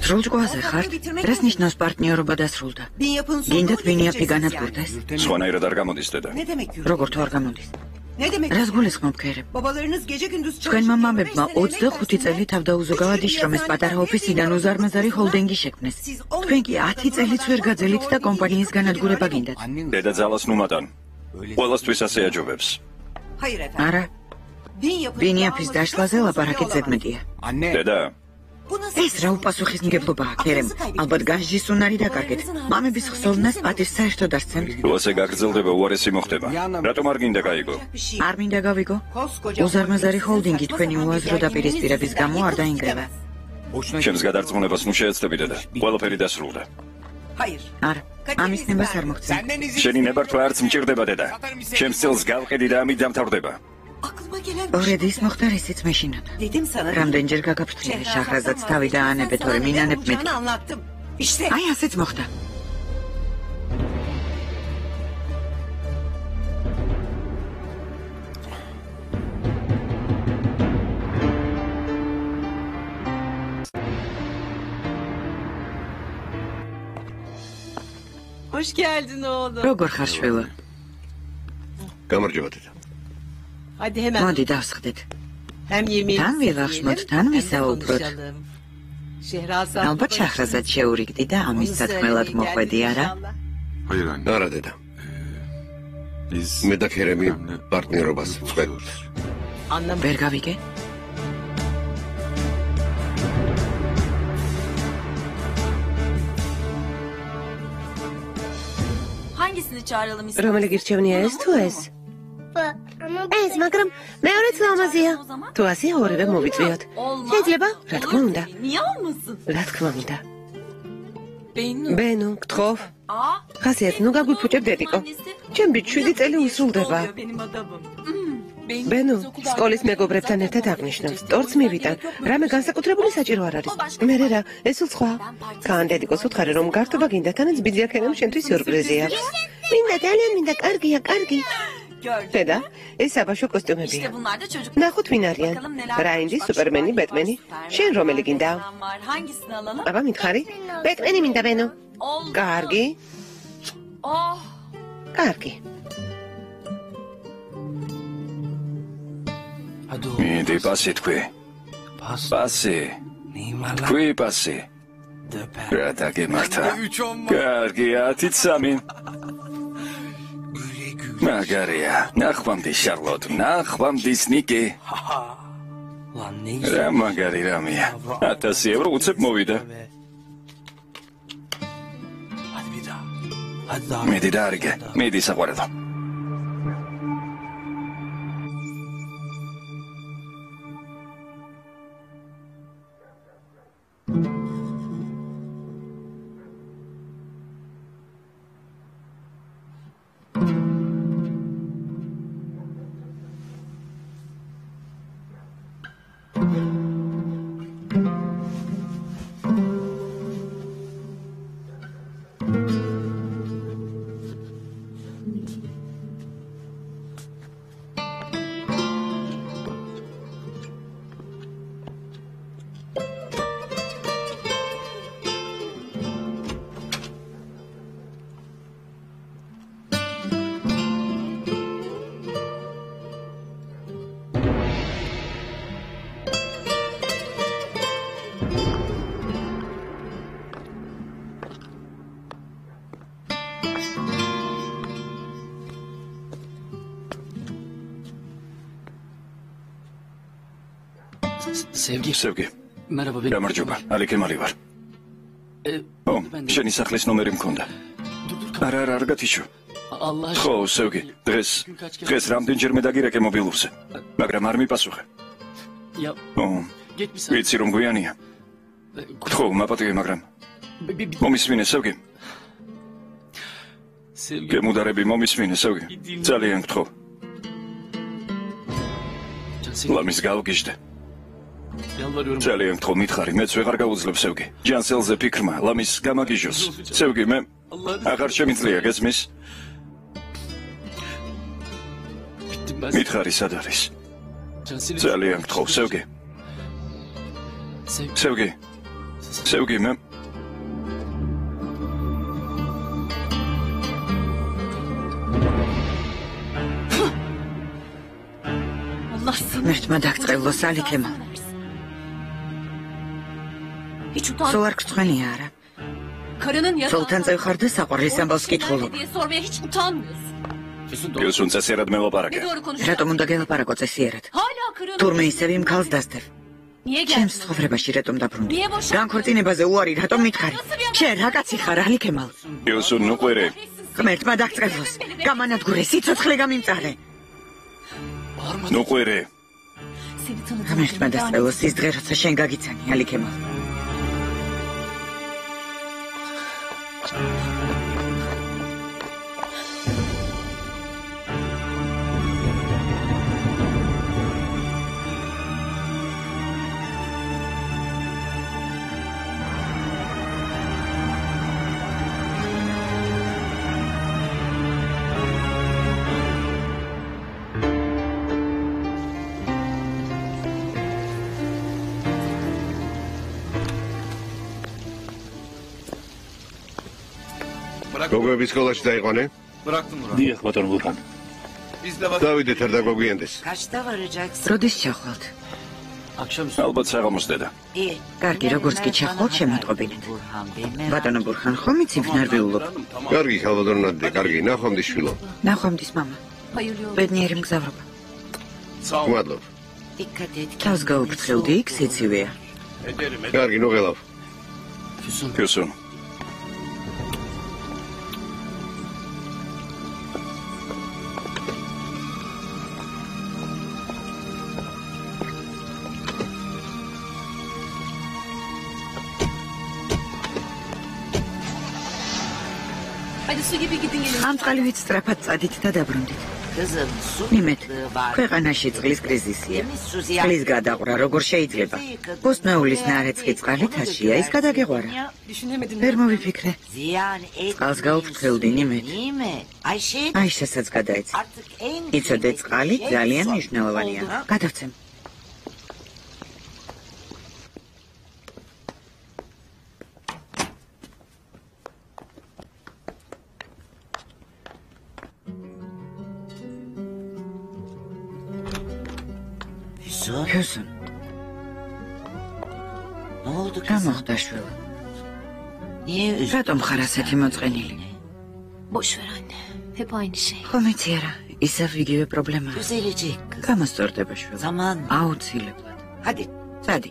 [SPEAKER 3] სრულჭყვაზე ხართ? რას ნიშნავს პარტნიორობა დასრულდა? გინდათ ბინიაფი განადგურდეს?
[SPEAKER 2] სხვანაირად არ გამოდის დედა.
[SPEAKER 3] როგორ თუ არ გამოდის? რას გულისხმობ ქერებ? თქვენმა მამებმა 25 წელი თავდაუზოგავად იშრომეს პატარა ოფისიდან უზარმაზარი ჰოლდინგი შექმნეს. თქვენ კი 10 წელიც ვერ გაძელით და კომპანიის განადგურება გინდათ.
[SPEAKER 2] დედა ძალას ნუმატან. ყველასთვის ასე აჯობებს.
[SPEAKER 3] არა. ბინიაფის დაშლაზე ლაპარაკით ზედმეტია.
[SPEAKER 2] დედა,
[SPEAKER 3] ეს რა უპასუხისმგებლობაა, ქერემ? ალბათ გასჯის უნარი დაკარგეთ. მამების ხსოვნას პატივს საერთოდ არ სცემთ.
[SPEAKER 2] თუ ასე გაგრძელდება, უარესი მოხდება. რატომ არ გინდა გაიგო?
[SPEAKER 3] არ მინდა გავიგო. უზარმაზარი ჰოლდინგი თქვენი უაზრო დაპირისპირების გამო არ დაინგრევა.
[SPEAKER 2] ჩემს გადარწმუნებას ნუ შეეცდები და ყველაფერი დასრულდა.
[SPEAKER 3] არა, ამის ნებას არ მოგცემ.
[SPEAKER 2] შენი ნებართვა არც მჭირდება დედა. ჩემს წელს გავყიდი და ამით დამთავრდება.
[SPEAKER 3] ორედ ის მოხდა, რისიც მეშინოდა. რამდენჯერ გაგაფრთხილე შაჰრაზადს თავი დაანებეთ, ორი მინანებ მეთქი. აი ასეც მოხდა.
[SPEAKER 9] Hoş geldin oğlum.
[SPEAKER 3] როგორ ხარ შვილო?
[SPEAKER 1] გამარჯობა დედა.
[SPEAKER 9] Hadi hemen.
[SPEAKER 3] მოდი დავსხდეთ.
[SPEAKER 9] Hem yemeği
[SPEAKER 3] თან ვილახშმოთ, თან ვისაუბროთ.
[SPEAKER 9] Şehrazat.
[SPEAKER 3] ალბათ შაჰრაზად შეურიგდი და ამის სათქმელად მოხვედი, არა?
[SPEAKER 7] Hayır anne.
[SPEAKER 1] არა დედა.
[SPEAKER 7] Biz
[SPEAKER 1] მე და ქერემი პარტნიორობას ვწყვეტთ.
[SPEAKER 9] Anlamadım.
[SPEAKER 3] ვერ გავიგე?
[SPEAKER 6] Hangisini çağıralım istersen?
[SPEAKER 5] რომელი გირჩევნია ეს თუ ეს? ეს, მაგრამ მეორეც ლამაზია. თუ ასე ორივე მოვიწვიოთ. შეიძლება? რა თქმა უნდა.
[SPEAKER 6] Niye olmasın?
[SPEAKER 5] რა თქმა უნდა.
[SPEAKER 6] Bennu.
[SPEAKER 5] ბენო, გთხოვ.
[SPEAKER 6] Aa,
[SPEAKER 5] ხასიათ, ნუ გაგვიფუჭებ დედიკო. ჩემ ბიჭ 7 წელი უსრულდება.
[SPEAKER 6] oluyor benim adamım. Bennu.
[SPEAKER 5] ბენო,
[SPEAKER 6] biz okul
[SPEAKER 5] სკოლის მეგობრებთან ერთად აღნიშნავს. ტორც მივიტან. რამე განსაკუთრებული საჭირო არ არის. მე რა, ეს სულ სხვა. კან დედიკოს უთხარი რომ გართობა გინდა, თანაც ბიძია ქერემ შენთვის სიურპრიზი აქვს. მინდა ძალიან მინდა, კარგია, კარგი.
[SPEAKER 6] gördüm.
[SPEAKER 5] დედა, ეს საბაშო კოსტიუმებია.
[SPEAKER 6] İşte bunlar da çocuk.
[SPEAKER 5] ნახოთ ვინ არიან.
[SPEAKER 6] Bakalım neler
[SPEAKER 5] რაინდი,
[SPEAKER 6] varmış.
[SPEAKER 5] სუპერმენი, ბეტმენი. შენ რომელი გინდა?
[SPEAKER 6] Var. Hangisini alalım?
[SPEAKER 5] აბა მითხარი? ბეტმენი მინდა ბენო.
[SPEAKER 6] Oldu.
[SPEAKER 5] კარგი,
[SPEAKER 6] Oh.
[SPEAKER 5] კარგი.
[SPEAKER 2] მიდი პასი თქვი. პასი. თქვი პასი. რა დაგემართა? კარგია, 13. მაგარია. ნახვამდის შარლოტ, ნახვამდის ნიკი. რა მაგარი რამეა. 1000 ევრო უცებ მოვიდა. მიდი დაარიგე. მიდი საყვარელო. Sevgi.
[SPEAKER 10] Merhaba benim.
[SPEAKER 2] გამარჯობა. ალი კემალი ვარ. შენი სახლის ნომერი მქონდა. არა, არ გათიშო.
[SPEAKER 10] Allah
[SPEAKER 2] ხო, სევგი. დღეს რამდენჯერმე დაგირეკე მობილურზე. მაგრამ არ მიპასუხე.
[SPEAKER 10] Ya
[SPEAKER 2] ვიცი რომ გვიანია. ხო, მაპატივე, მაგრამ მომისმინე, სევგი. გემუდარები მომისმინე, სევგი. ძალიან გთხოვ. ლამის გავგიჟდე. ძალიან გთხოვ, მითხარი, მეც ვეღარ გაუძლებ, სევგი. ჯანსელზე ფიქრმა, ლამის გამაგიჟოს. სევგი, მე აღარ შემიძლია გესმის. მითხარი სად არის? ძალიან გთხოვ, სევგი. სევგი, მე
[SPEAKER 3] მერტმა დაგწყევლო სალი კემალ.
[SPEAKER 6] Hiç utanmıyor.
[SPEAKER 3] სულ არ გწვენია არა.
[SPEAKER 6] Karının
[SPEAKER 3] სულთან წევხარ და საყვარლის ამბავს კითხულობ.
[SPEAKER 6] diye sormaya hiç utanmıyorsun.
[SPEAKER 2] გილსუნ წესიერად
[SPEAKER 6] Ne
[SPEAKER 2] მელაპარაკე.
[SPEAKER 6] doğru konuşuyorsun?
[SPEAKER 3] რატომ უნდა გელაპარაკო წესიერად?
[SPEAKER 6] Hala karın.
[SPEAKER 3] თურმე ისევ იმ ქალს დასდევ. ჩემს ცხოვრებაში რატომ დაბრუნდი? განქორწინებაზე უარი რატომ მითხარი? შენ რა კაცი ხარ, ალი ქემალ?
[SPEAKER 2] იოსუნ ნუყვერე.
[SPEAKER 3] ღმერთმა დაგწყევლოს. გამანადგურე, სიცოცხლე გამიმწარე.
[SPEAKER 2] ნუყვერე.
[SPEAKER 3] ღმერთმა დასწრელოს ის დღე, როცა შენ გაგიცანი, ალი ქემალ.
[SPEAKER 1] გოგოების სკოლაში დაიყვანე?
[SPEAKER 4] დიახ, ბატონო ბურხან.
[SPEAKER 1] დავიდეთ არ დაგვაგვიანდეს.
[SPEAKER 3] როდის ჩახვალთ?
[SPEAKER 2] ალბათ საღამოს დედა.
[SPEAKER 3] კარგი, როგორც კი ჩახვალთ, შემატყობინეთ. ბატონო ბურხან, ხომ იცით ნერვიულობ?
[SPEAKER 1] კარგი, ხალბატონო, კარგი, ნახვამდის შვილო.
[SPEAKER 3] ნახვამდის მამა. ბედნიერი მგზავრობა.
[SPEAKER 1] მადლობ.
[SPEAKER 3] თავს გაუფრთხილდი, იქ სიცივეა.
[SPEAKER 1] კარგი, ნუღელავ.
[SPEAKER 2] იოსუნ.
[SPEAKER 3] ამ წყალივით სწრაფად წადით და დაბრუნდით. იმედ, ქვეყანაში წყლის კრიზისია. წყლის გადაყვრა როგორ შეიძლება? ბოსტნეულის ნარეცხი წყალი თაშია, ის გადაგეღვარა. ვერ მოვიფიქრე. წყალს გაუფრთხილდი, იმედ. აი, შესაც გადაეცა. იცოდე, წყალი ძალიან მნიშვნელოვანია. გადავცემ. Ჰესონ. რა მოხდა შვილო? რატომ ხარ ასეთი მოწყენილი? ხომ იცი არა, ისევ იგივე პრობლემაა. გამოსწორდება შვილო. აუცილებლად. წადი,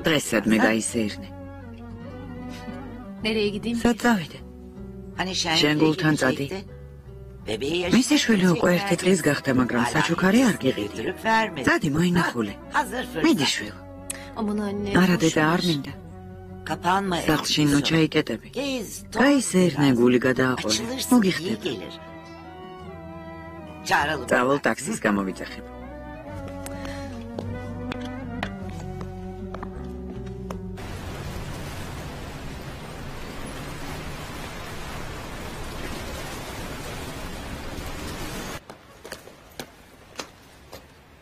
[SPEAKER 3] დღეს სადმე გაისეირნე. სად წავიდე? შენ გულთან წადი. მისი შვილი უკვე 1 წლის გახდა, მაგრამ საჩუქარი არ გიყიდი. წადი, მოინახულე. მიდი შვილო. არა დედა, არ მინდა. სახლში ნუ ჩაიკეტები. გაისეირნე, გული გადააყოლე. მოგიხდება. წავალ ტაქსის გამოვიძახებ.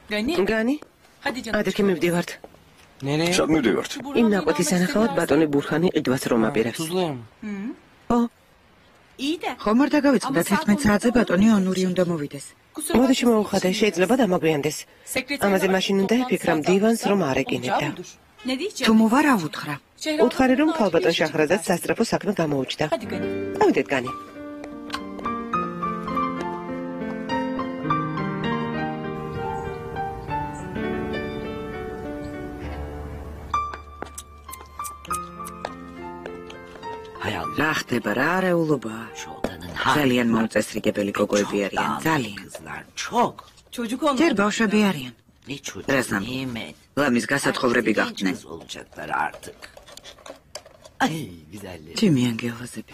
[SPEAKER 5] განი? ადრე მივდივართ.
[SPEAKER 2] შად მივდივართ?
[SPEAKER 5] იმ ნაკვეთის სანახავად ბატონი ბურხანი ყიდვას რომ აპირებს. ო,
[SPEAKER 3] ხომ არ დაგავიწყდა 11 საათზე ბატონი ონური უნდა მოვიდეს.
[SPEAKER 5] მოდიში მოუხადე, შეიძლება დამაგვიანდეს. ამაზე მაშინ უნდა იფიქრამ დივანს რომ არ ეკინებდა.
[SPEAKER 3] თუ მოვარ ავუთხრა.
[SPEAKER 5] უთხარი რომ ქალბატონ შახრაზად სასწრაფო საქმე გამოუჩნდა. გავიდეთ განი. რა ხდება, რა არეულობაა? ძალიან მოუწესრიგებელი გოგოები არიან, ძალიან. ჯერ ბავშვები არიან. რასამ? ლამის გასათხოვრები გახდნენ. ჩემი ანგელოზები.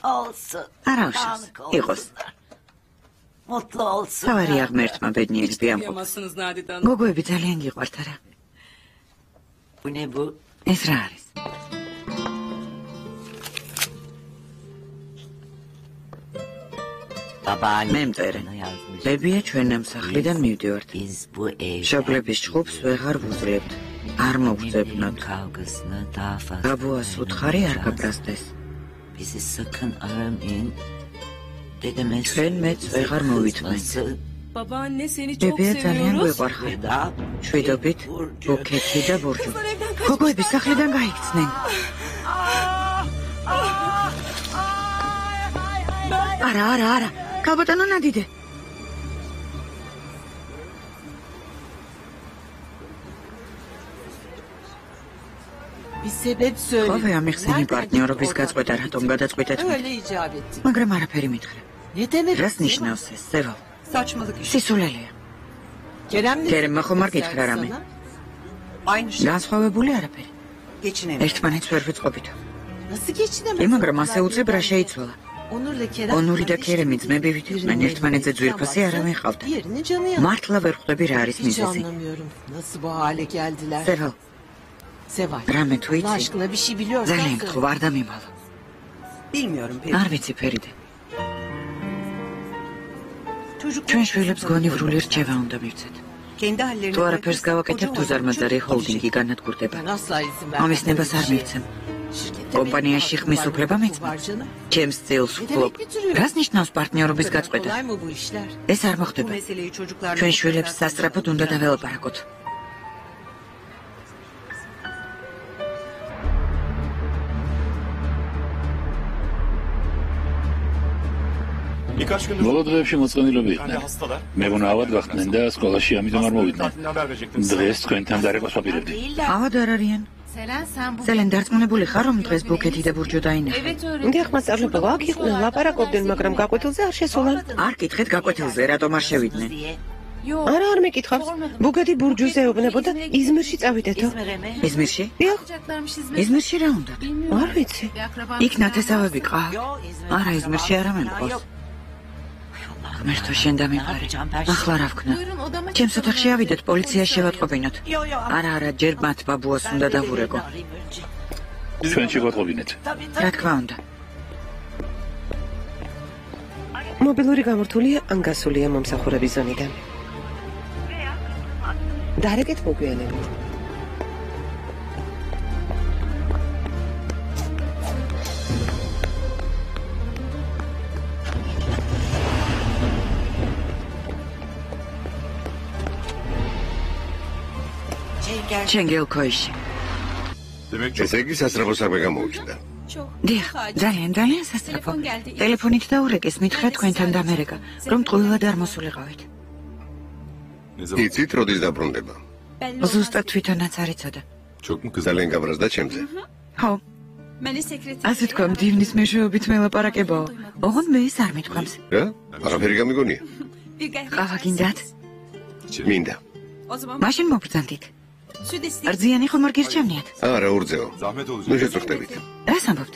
[SPEAKER 5] არა უშავს, იყოს. თავარია ღმერთმა ბედნიერები ამყოფს. გოგოები ძალიან გიყვართ, არა? ეს რა არის? მე მწერე. ბებია ჩვენ ამ სახლიდან მივდივართ. შობლების ჯგუფს ვეღარ ვუძლებთ. არ მოგწებნოთ. გაბუას უთხარი არ გაპრასდეს. ჩვენ მეც ვეღარ მოვითმენთ. ბებია ძალიან გვეყვარხარ. შვიდობით, ბუქეთი და ბურჯუ. გოგოები სახლიდან გაიქცნენ. არა. ქალბატონო ნადიდე.
[SPEAKER 9] sebep söyle.
[SPEAKER 3] Ove amixeni პარტნიორობის გაწყვეტა რატომ გადაწყვეტეთ?
[SPEAKER 9] Öyle icap etti.
[SPEAKER 3] მაგრამ არაფერი მითხრა.
[SPEAKER 9] Ne demek?
[SPEAKER 3] რას ნიშნავს ეს, ზევალ?
[SPEAKER 9] Saçmalık işte.
[SPEAKER 3] სისულელია. Kerem ხომ არ გითხრა რამე? განსხვავებული არაფერი. ერთმანეთს ვერ ვიწყობით.
[SPEAKER 9] Nasıl geçinemez?
[SPEAKER 3] მაგრამ ასე უწებ რა შეიცვალა? ონური და ქერემი ძმებივით იყვნენ, ერთმანეთზე ძვირფასი არავინ ყავდა. მართლა ვერ ხვდები რა არის მიზეზი.
[SPEAKER 9] Nasıl bu hale geldiler?
[SPEAKER 3] ზევალ,
[SPEAKER 9] Seval.
[SPEAKER 3] რამე თუ
[SPEAKER 9] Allah
[SPEAKER 3] იცი?
[SPEAKER 9] aşkına bir şey biliyorsan
[SPEAKER 3] ძალიან
[SPEAKER 9] söyle.
[SPEAKER 3] გთხოვ, არ დამიმალო.
[SPEAKER 9] Bilmiyorum peki.
[SPEAKER 3] არ ვიცი ფერიდე. ჩვენ შვილებს გონივრული რჩევა უნდა მივცეთ. თუ არაფერს გავაკეთებთ, უზარმაზარი ჰოლდინგი განადგურდება.
[SPEAKER 9] Asla izin vermem.
[SPEAKER 3] ამის ნებას არ მივცემ. კომპანიაში ხმის უფლება მეცმა. ჩემს წილს ვფლობ. რას ნიშნავს პარტნიორობის გაწყვეტა?
[SPEAKER 9] Kolay mı bu işler?
[SPEAKER 3] ეს არ მოხდება. ჩვენ შვილებს სასწრაფოდ უნდა დაველაპარაკოთ.
[SPEAKER 4] ბოლო დღეებში მოწყენილები იყვნენ. მეგონა ავად გახდნენ და სკოლაში ამიტომ არ მოვიდნენ. დღეს თქვენთან გარეკოს ვაპირებდი.
[SPEAKER 3] ავად არ არიან. სელენ დარწმუნებული ხარ, რომ დღეს ბუქეთი და ბურჯო დაინახე?
[SPEAKER 5] დიახ, მასწავლებლო აქ იყვნენ, ლაპარაკობდნენ, მაგრამ გაკვეთილზე არ შესულან.
[SPEAKER 3] არ კითხეთ გაკვეთილზე, რატომ არ შევიდნენ?
[SPEAKER 5] არა, არ მეკითხავს. ბუქეთი ბურჯუზე ეუბნებოდა, იზმირში წავიდეთო.
[SPEAKER 3] იზმირში?
[SPEAKER 5] დიახ.
[SPEAKER 3] იზმირში რა უნდა?
[SPEAKER 5] არ ვიცი.
[SPEAKER 3] იქ ნათესავები ყავ. არა, იზმირში არა მემყავს. ღმერთო შენ დამიფარე. ახლა რა ვქნა? ჩემს ოთახში ავიდეთ, პოლიციაში შევატყობინოთ. არა, ჯერ მათ ბაბუას უნდა დავურეკო.
[SPEAKER 4] ჩვენში ვატყობინეთ.
[SPEAKER 3] რა თქმა უნდა.
[SPEAKER 5] მობილური გამორთულია ან გასულია მომსახურების ზონიდან. დარეკეთ მოგვიანებით.
[SPEAKER 3] ჩენგელ ქოიში.
[SPEAKER 1] ესე იგი სასწრაფო საქმე გამოუჩნდა.
[SPEAKER 3] დიახ, ძალიან სასწრაფო. ტელეფონით დაურეკეს, მითხრა თქვენთან დამერეკა, რომ ტყუილად არ მოსულიყავით.
[SPEAKER 1] იცით, როდის დაბრუნდება?
[SPEAKER 3] ზუსტად თვითონაც არ იცოდა.
[SPEAKER 1] ძალიან გაბრაზდა ჩემზე.
[SPEAKER 3] ხო. ასე თქვა, მდივნის მეშვეობით მელაპარაკებაო. ოღონდ მე ეს არ მithქვამს.
[SPEAKER 1] რა? აღაფერი გამიგონია?
[SPEAKER 3] ყავა გინდათ?
[SPEAKER 1] მინდა.
[SPEAKER 3] მაშინ მოგბრძანდით. რძიანი ხომ არ გირჩევნიათ?
[SPEAKER 1] არა, ურძეო. ნუ შეწუხდებით.
[SPEAKER 3] რას ამბობთ?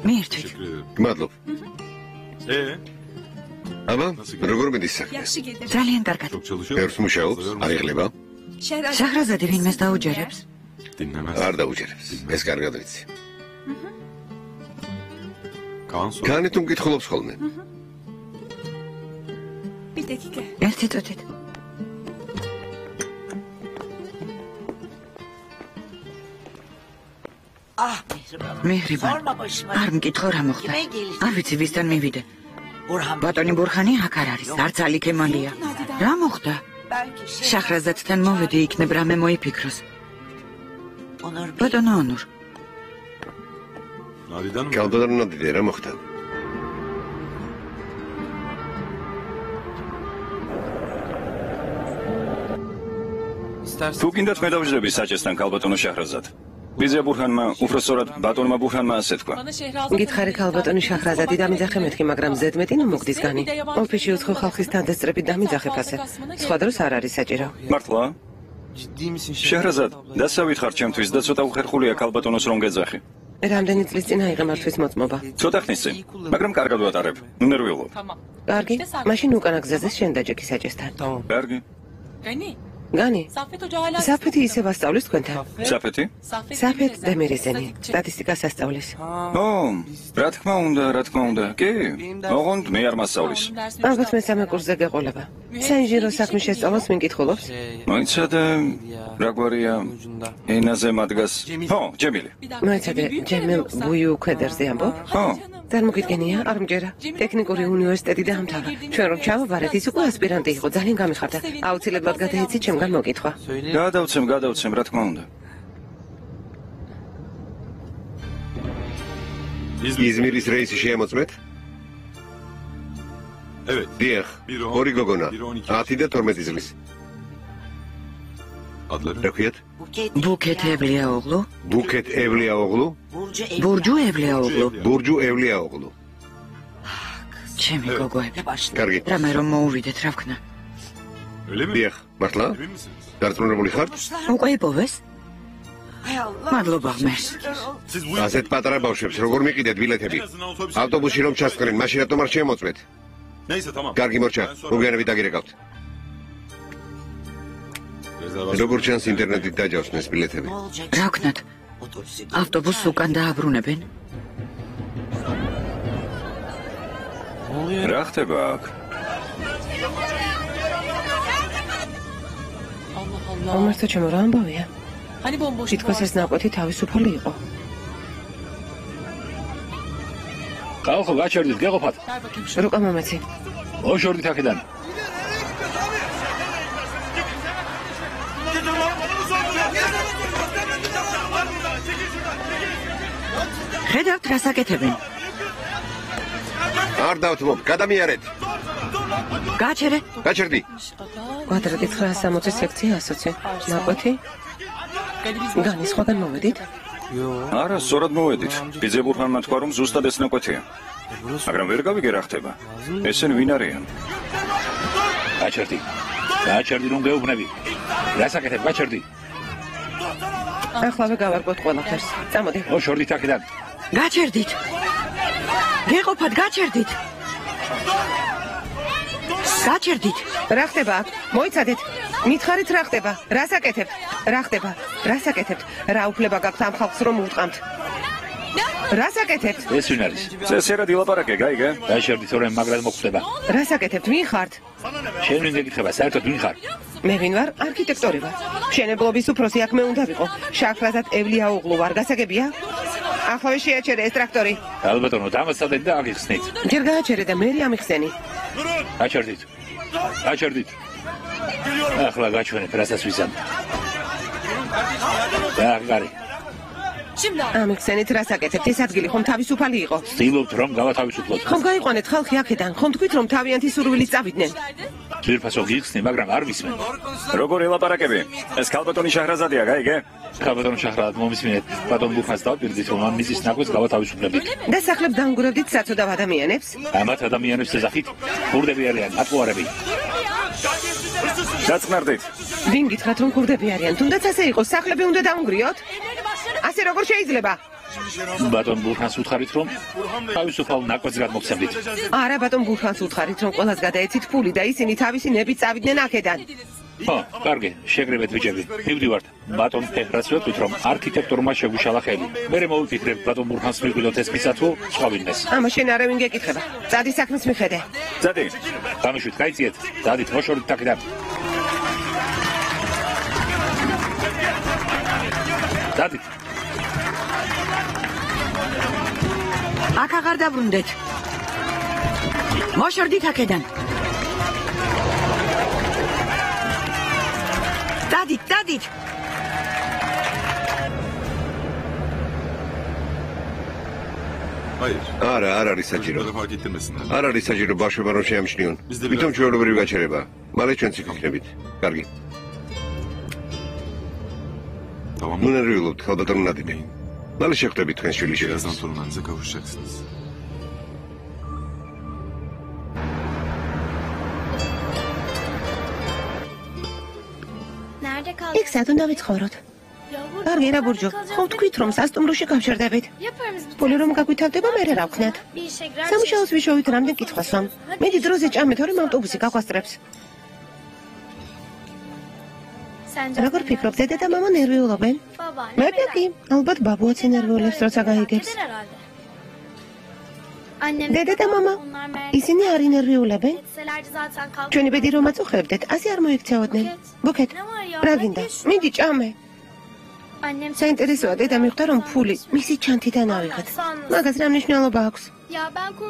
[SPEAKER 3] მიირთვით.
[SPEAKER 1] მადლობ. აბა, როგორ მიდის საქმე?
[SPEAKER 3] ძალიან კარგად.
[SPEAKER 1] ბევრს მუშაობს, აიღლება?
[SPEAKER 3] შაჰრაზადი ვინმეს დაუჯერებს?
[SPEAKER 1] არ დაუჯერებს. ეს კარგად ვიცი. კანი თუ მკითხულობს ხოლმე?
[SPEAKER 3] ერთი წუთით. მეჰრიბან, არ მკითხო რა მოხდა. არ ვიცი ვისთან მივიდე. ბატონი ბურხანი აქ არ არის, არც ალი ქემალია. რა მოხდა? შაჰრაზადთან მოვედი, იქნებ რამე მოიფიქროს. ბატონო ონურ.
[SPEAKER 1] კალბატონო ნადიდე, რა მოხდა?
[SPEAKER 2] თუ გინდათ მე დავჯდები საჭესთან კალბატონო შაჰრაზად. ბიზია ბურხანმა, უბრალოდ ბატონმა ბურხანმა ასე თქვა.
[SPEAKER 5] გითხარი კალბატონი შაჰრაზადი დამიძახე მეთქი, მაგრამ ზედმეტი ნუ მოგდის განი. ოფისში უცხო ხალხის თანდასწრებით დამიძახებ ასე. სხვა დროს არ არის საჭირო.
[SPEAKER 2] მართლა? შაჰრაზად, დასავით ხარ ჩემთვის და ცოტა უხერხულია კალბატონოს რომ გეძახი.
[SPEAKER 5] რამდენი წლის წინ აიღე მართვის მოწმობა?
[SPEAKER 2] ცოტა ხნის წინ, მაგრამ კარგად ვატარებ. ნუ ნერვიულობ.
[SPEAKER 5] კარგი, მაშინ უკანა გზაზე შენ დაჯექი საჭესთან.
[SPEAKER 2] კარგი.
[SPEAKER 5] Gani, Safeti isე ვასწავლის თქვენთან.
[SPEAKER 2] საფეთი?
[SPEAKER 5] Safet Demirezeni, სტატისტიკას ასწავლის.
[SPEAKER 2] ო, რა თქმა უნდა. კი, ოღონდ მე არ მასწავლის.
[SPEAKER 5] ალბათ მესამე კურსზე გეყოლება. საინჟინრო საქმის შესწავლას მინკითხულობს.
[SPEAKER 2] მოიცადე, რა გვარია, ენაზე მადგას. ხო, ჯემილი.
[SPEAKER 5] მოიცადე, ჯემილ ბუიუ ქვედერზე ამბობ?
[SPEAKER 2] ხო.
[SPEAKER 5] წარმოგიდგენია, არ მჯერა. ტექნიკური უნივერსიტეტი დაამთავრა. ჩვენ რომ ჩავაბარეთ, ის უკვე ასპირანტი იყო, ძალიან გამიხარდა. აუცილებლად გადაეცი ჩემგან მოკითხვა.
[SPEAKER 2] გადავცემ, რა თქმა უნდა.
[SPEAKER 1] იზმირის რეისი შეამოწმეთ? დიახ, ორი გოგონა, 10 და 12 წლის. რა ქვიათ?
[SPEAKER 3] Buket Evliaoglu.
[SPEAKER 1] Buket Evliaoglu?
[SPEAKER 3] Burcu Evliaoglu.
[SPEAKER 1] Burcu Evliaoglu.
[SPEAKER 3] ჩემი გოგოები.
[SPEAKER 1] კარგი.
[SPEAKER 3] რამე რომ მოუვიდეთ, რა ვქნა.
[SPEAKER 1] დიახ, მართლა? დარწმუნებული ხართ?
[SPEAKER 3] უკვე იპოვეს? მადლობა ღმერთს.
[SPEAKER 1] ასეთ პატარა ბავშვებს როგორ მიყიდეთ ბილეთები? ავტობუსში რომ ჩასწრენ, მაშინ რატომ არ შემოწმეთ? კარგი მორჩა, მოგვიანებით დაგირეკავთ. როგორ ჩანს ინტერნეტით დაჯავსნეს ბილეთები?
[SPEAKER 3] რა ვქნათ? ავტობუსს უკან დააბრუნებენ?
[SPEAKER 2] რა ხდება აქ?
[SPEAKER 5] ამასთან ჩემო რა ამბავია? თითქოს ეს ნაკვეთი თავისუფალი იყო.
[SPEAKER 4] ხალხო, გაჩერდით, გეყოფათ.
[SPEAKER 5] რუკა მომეცი.
[SPEAKER 4] მოშორდით აქედან.
[SPEAKER 3] ხედავთ რას აკეთებენ?
[SPEAKER 1] არ დავთმობ, გადამიარეთ.
[SPEAKER 3] გაჩერე.
[SPEAKER 1] გაჩერდი.
[SPEAKER 5] კვადრატი 960 სექცია 120. ნაკვეთი? განი სხვაგან მოვედით?
[SPEAKER 2] არა, სწორად მოვედით. ბიძებურხანმა თქვა რომ ზუსტად ეს ნაკვეთია. მაგრამ ვერ გავიგე რა ხდება. ესენ ვინ არიან?
[SPEAKER 4] გაჩერდი რომ გეუბნები. რას აკეთებ, გაჩერდი.
[SPEAKER 5] ახლავე გავარკვევთ ყველაფერს. წამოდი.
[SPEAKER 4] მოშორდით აქედან.
[SPEAKER 3] გაჩერდით. გეყოფათ, გაჩერდით. გაჩერდით.
[SPEAKER 5] რა ხდება აქ? მოიცადეთ. მითხარით რა ხდება? რას აკეთებთ? რა ხდება? რას აკეთებთ? რა უფლება გაქვთ ამ ხალხს რომ უტყამთ? რას აკეთებთ?
[SPEAKER 4] ეს ვინ არის?
[SPEAKER 2] წესერად ილაპარაკე, გაიგე?
[SPEAKER 4] გაჩერდით, რომ მაგრად მოხვდება.
[SPEAKER 5] რას აკეთებთ? ვინ ხართ?
[SPEAKER 4] შენ ვინ გეკითხება, საერთოდ ვინ ხარ?
[SPEAKER 5] მე ვინ ვარ? არქიტექტორი ვარ. მშენებლობის უფროსი აქ მე უნდა ვიყო. შახრაზად ევლიაოღლუ ვარ, გასაგებია? ახლავე შეაჩერე ეს ტრაქტორი.
[SPEAKER 4] ალბათონო, დამასწავლეთ და აგიხსნით.
[SPEAKER 5] ჯერ გააჩერე და მე ამიხსენი.
[SPEAKER 4] გაჩერდით. ახლა გაჩვენებ, რასაც ვიზამთ. გარი.
[SPEAKER 5] ამიხსენით რას აკეთებთ? ეს ადგილი ხომ თავისუფალი იყო?
[SPEAKER 4] ვცდილობთ რომ გავათავისუფლოთ.
[SPEAKER 5] ხომ გაიყვანეთ ხალხი აქედან? ხომ თქვით რომ თავიანთი სურვილით წავიდნენ?
[SPEAKER 4] ძვირფასო გიხსნი, მაგრამ არ ვისმენ.
[SPEAKER 2] როგორ ელაპარაკები? ეს ქალბატონი შაჰრაზადია, გაიგე?
[SPEAKER 4] ქალბატონ შაჰრაზად მომისმინეთ. ბატონ ბუხანს დავპირდით, რომ ამ მიზის ნაკვეთს გავათავისუფლებით.
[SPEAKER 5] და სახლებს დაანგურებდით საცოდავ ადამიანებს?
[SPEAKER 4] ამათ ადამიანებს ეძახით, ქურდები არიან, ატყუარები.
[SPEAKER 2] დაწყნარდით.
[SPEAKER 5] ვინ გითხრათ რომ ქურდები არიან? თუნდაც ასე იყოს, სახლები უნდა დაუნგრიოთ? ასე როგორ შეიძლება?
[SPEAKER 4] ბატონ ბურჰანს უთხარით რომ თავისუფალ ნაკვეთს გადმოგცემდით.
[SPEAKER 5] არა, ბატონ ბურჰანს უთხარით რომ ყველას გადაეცით ფული და ისინი თავისი ნებით წავიდნენ აქედან.
[SPEAKER 4] ხო, კარგი, შეგრებეთ ბიჭები. მივდივართ. ბატონ ფეჰრას ვეთქვით რომ არქიტექტორმა შეგვიშალა ხელი. მერე მოვიფიქრებ ბატონ ბურჰანს მიგვიდოთ ეს მისა თუ სხვა ვინმეს.
[SPEAKER 5] ამას შენ არავინ გეკითხება. წადი საქმის მიხედე.
[SPEAKER 2] წადი.
[SPEAKER 4] გამიშვით, გაიწიეთ. წადით, მოშორდით აქედან. წადით.
[SPEAKER 3] აქ აღარ დაბრუნდეთ. მოშორდით აქედან. დადით.
[SPEAKER 1] არა, არ არის საჭირო. არ არის საჭირო ბავშვებმა რომ შეამჩნიონ. ვითომ ჩვეულებრივი გაჩერება. მალე ჩვენც იქნებით. კარგი. ნუნერვილობთ, ხალბატონ ნადიმი. მალე შეხვდებით თქვენ შვილიში.
[SPEAKER 5] იქ სად უნდა ვიცხოვროთ? კარგი რა ბურჯო, ხო თქვით რომ სასტუმროში გავშერდებით. ფული რომ გაგვითავდება, მე რა ვქნათ? სამუშაოს ვიშოვით რამდენ კითხვას ვამ. მედი დროზე ჭამეთ, რომ ავტობუსი გაგვასწრებს. როგორ ფიქრობ, დედა და მამა ნერვიულობენ? მე კი, ალბათ ბაბუაც ნერვიულებს, როცა გაიგებს. დედა და მამა, ისინი არ ინერვიულებენ? ჩვენი ბედი რომ აწუხებდეთ, ასე არ მოიქცეოდნენ. ბუქეთ, რა გინდა? მიდი ჭამე. საინტერესოა, დედა მიხვდა რომ ფული მისი ჩანთიდან ავიღეთ. მაგას რა მნიშვნელობა აქვს?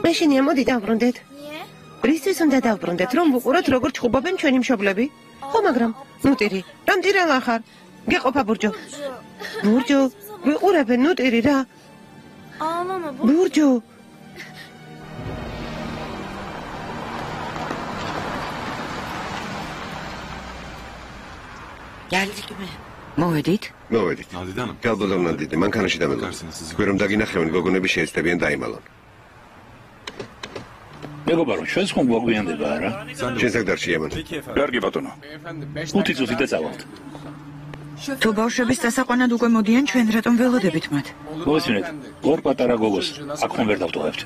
[SPEAKER 5] მე შენია, მოდი დავბრუნდეთ. რისთვის უნდა დავბრუნდეთ, რომ ვუყუროთ როგორ ჩხუბობენ ჩვენი მშობლები? ხო, მაგრამ, ნუტირი, რამდირელა ხარ? გეყოფა ბურჯო. ბურჯო, ვიყურებენ ნუტირი რა. ბურჯო.
[SPEAKER 3] მოვედით?
[SPEAKER 1] მოვედით. გალბოდონ ნადიდე, მანქანაში დამელო. თქვენ რომ დაგინახებენ, გოგონები შეეცდებიან დაიმალონ.
[SPEAKER 4] მეგობარო, ჩვენს ხომ გვაგვიანდება არა?
[SPEAKER 1] შესაგდარში ემან.
[SPEAKER 2] კარგი ბატონო.
[SPEAKER 4] 5 წუთი დაწავალთ.
[SPEAKER 3] თუ ბავშვების დასაყვანად უკვე მოდიან, ჩვენ რატომ ველოდებით მათ?
[SPEAKER 4] მოვესმინეთ, ორ პატარა გოგოს აქ ხომ ვერ დავტოვებთ.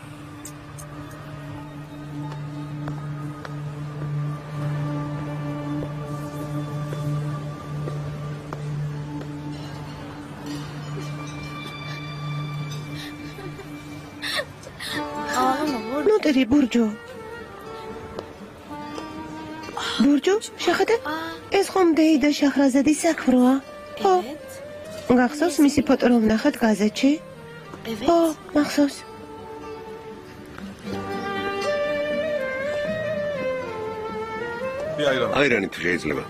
[SPEAKER 5] ნუტირი ბურჯო. ბურჯო, შეხედე? ეს ხომ დეი და შახრაზადის საქმროა? ხო. გახსოვს მისი ფოტო რომ ვნახეთ გაზეთში? ხო, მახსოვს.
[SPEAKER 1] აირანი თუ შეიძლება.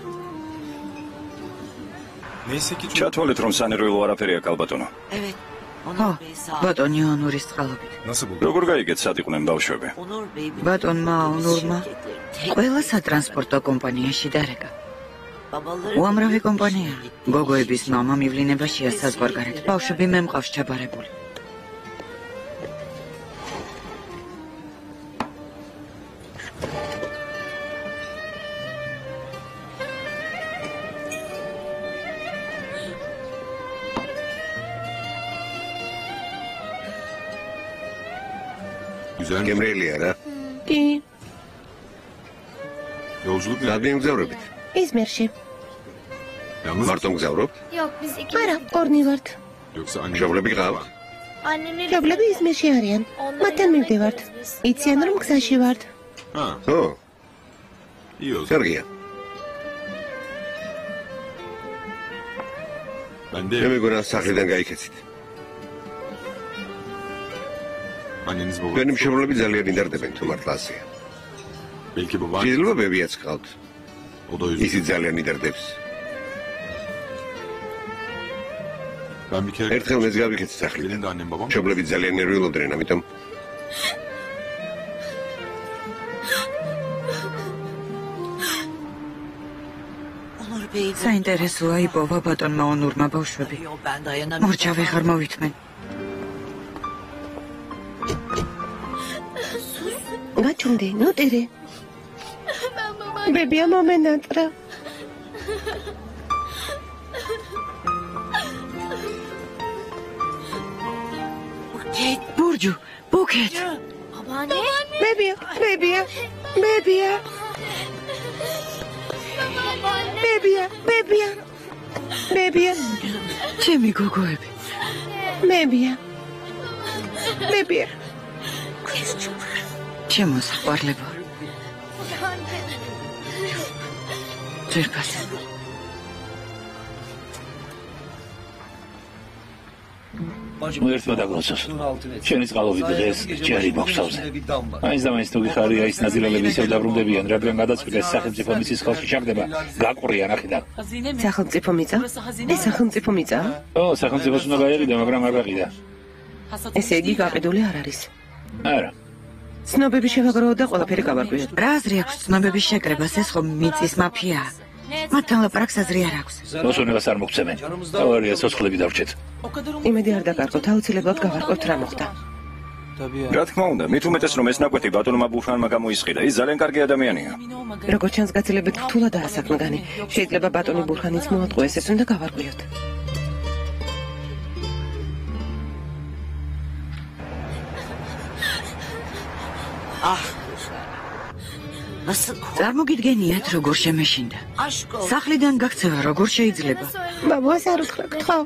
[SPEAKER 2] ჩათვალეთ რომ სანერვიულო არაფერი აქ ალბატონო.
[SPEAKER 3] ხო, ბატონი ონურის წყალობით.
[SPEAKER 2] როგორ გაიგეთ სად იყვნენ ბავშვები?
[SPEAKER 3] ბატონმა ონურმა ყველა სატრანსპორტო კომპანიაში დარეკა. უამრავი კომპანია. გოგოების მამა მივლინებაშია საზღვარგარეთ. ბავშვები მე მყავს ჩაბარებული.
[SPEAKER 1] გემრიელია რა.
[SPEAKER 5] კი.
[SPEAKER 1] რადგან მგზავრებით?
[SPEAKER 5] იზმირში.
[SPEAKER 1] მარტო მგზავრობ?
[SPEAKER 5] არა, ორნი ვართ.
[SPEAKER 1] მშობლები გყავთ?
[SPEAKER 5] მშობლები იზმირში არიან. მათთან მივდივართ. იციან რომ გზაში ვართ.
[SPEAKER 1] ო. კარგია. მე მეგონა სახლიდან გაიქეცით. თქვენი მშობლები ძალიან იდარდებენ თუ მართლა ასეა. შეიძლება ბებიაც გყავთ. ისიც ძალიან იდარდებს. ერთხელ მეც გავიქეცი სახლიდან. მშობლები ძალიან ნერვიულობდნენ, ამიტომ
[SPEAKER 3] საინტერესოა იპოვა ბატონმა ონურმა ბავშვები. მორჩა ვეღარ მოვითმენ.
[SPEAKER 5] გაჩუნდი, ნუტირი. ბებია მომენატრა.
[SPEAKER 3] ბურჯუ, ბუქეთ.
[SPEAKER 5] ბებია, ბებია, ბებია. ბებია, ბებია. ბებია.
[SPEAKER 3] ჩემი გოგოები.
[SPEAKER 5] ბებია. ბებია.
[SPEAKER 3] ჩემო საყვარლებო. ძერფასე.
[SPEAKER 4] ერთმა დაგლოცოს. შენი წყალობით დღეს ჯერი მოხსავზე. აიც და მაინც თუ გიხარია ის ნაზილელები ისევ დაბრუნდებიან, რადგან გადაწყვიტეს სახელმწიფო მიწის ხელში ჩაგდება, გაყვრიან აქედან.
[SPEAKER 5] სახელმწიფო მიწა? ეს სახელმწიფო მიწაა?
[SPEAKER 4] ო, სახელმწიფოს უნდა გაიყიდა, მაგრამ არ გაყიდა.
[SPEAKER 5] ესე იგი გაყიდული არ არის.
[SPEAKER 4] არა.
[SPEAKER 5] ცნობები შევაგროვოთ და ყველაფერი გავარკვიოთ.
[SPEAKER 3] რა აზრი აქვს ცნობების შეკრებას, ეს ხომ მიწის მაფიაა. მათთან ლაპარაკს აზრი არ აქვს.
[SPEAKER 4] მოსვენებას არ მოგცემენ. თავარია ცოცხლები დავრჩეთ.
[SPEAKER 5] იმედი არ დაკარგოთ, აუცილებლად გავარკვევთ რა მოხდა.
[SPEAKER 2] რა თქმა უნდა, მით უმეტეს რომ ეს ნაკვეთი ბატონმა ბურჰანმა გამოისყიდა, ის ძალიან კარგი ადამიანია.
[SPEAKER 5] როგორც ჩანს გაცილებით რთულადაა საქმგანი. შეიძლება ბატონი ბურჰანიც მოატყუეს, ეს უნდა გავარკვიოთ.
[SPEAKER 3] წარმოგიდგენიათ, როგორ შემეშინდა. სახლიდან გაქცევა როგორ შეიძლება?
[SPEAKER 5] ბაბუას არ უთხრა, გთხოვ.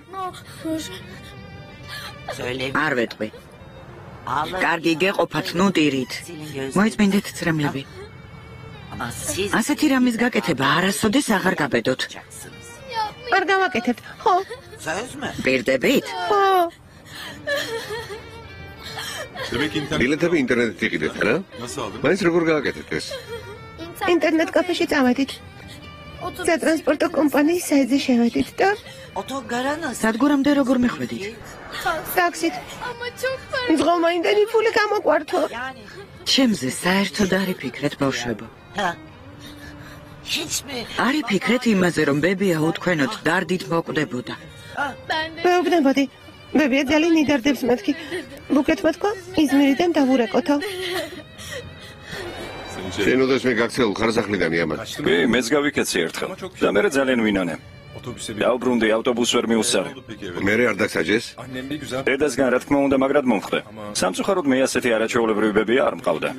[SPEAKER 3] არ ვეტყვი. კარგი გეყოფათ, ნუ ტირით. მოიწმინდეთ წრემლები. ასეთი რამის გაკეთება არასოდეს აღარ გაბედოთ.
[SPEAKER 5] არ გავაკეთებთ, ხო?
[SPEAKER 3] პირდებით?
[SPEAKER 5] ხო.
[SPEAKER 1] ბილეთები ინტერნეტით იყიდეთ, რა? მაინც როგორ გააკეთეთ ეს?
[SPEAKER 5] ინტერნეტ კაფეში წავედით. სატრანსპორტო კომპანიის საიტზე შევედით და
[SPEAKER 3] სადგურამდე როგორ მიხვედით?
[SPEAKER 5] ტაქსით. მძღოლმა იმდენი ფული გამოგვართო.
[SPEAKER 3] ჩემზე საერთოდ არ იფიქრეთ, ბავშვებო. არ იფიქრეთ იმაზე, რომ ბებია უთქვენოთ დარდით მოკვდებოდა.
[SPEAKER 5] მეუბნებოდი. ბებია ძალიან იდარდებს მეთქი. ბუკეთმა თქვა, იზმირიდან დავურეკოთო.
[SPEAKER 1] შენ უდას მე გაქცეულ ხარ სახლიდან იამან.
[SPEAKER 2] კი, მეც გავიქეცი ერთხელ. და მე ძალიან ვინანე. დავბრუნდი, ავტობუს ვერ მიუსწარი.
[SPEAKER 1] მე არ დაგსაჯეს?
[SPEAKER 2] დედასგან რა თქმა უნდა, მაგრად მომხდე. სამწუხაროდ მე ასეთი არაჩვეულებრივი ბებია არ მყავდა.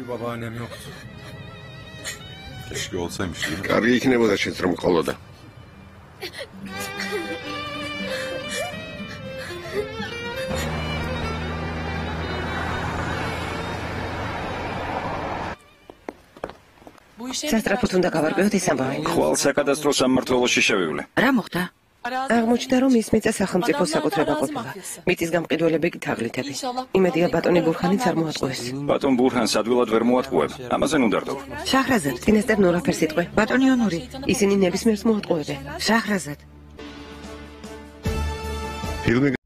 [SPEAKER 1] კარგი იქნებოდა შენც რომ ყოლოდა.
[SPEAKER 5] სასტრაფოდ უნდა გავარკვიოთ ეს ამბავი.
[SPEAKER 2] ხვალ საკადასტრო სამმართველოში შევივლე.
[SPEAKER 3] რა მოხდა?
[SPEAKER 5] აღმოჩნდა, რომ ის მიწა სახელმწიფო საკუთრება ყოფილა. მიწის გამყიდველები კი თაღლითები. იმედია ბატონი ბურხანიც არ მოატყუეს.
[SPEAKER 2] ბატონ ბურჰანს ადვილად ვერ მოატყუებ. ამაზე ნუ დარდობ.
[SPEAKER 3] შაჰრაზად,
[SPEAKER 5] წინასწარ ნორაფერს იტყვე.
[SPEAKER 3] ბატონი ონური,
[SPEAKER 5] ისინი ნებისმიერს მოატყუებენ.
[SPEAKER 3] შაჰრაზად.
[SPEAKER 1] ფილმი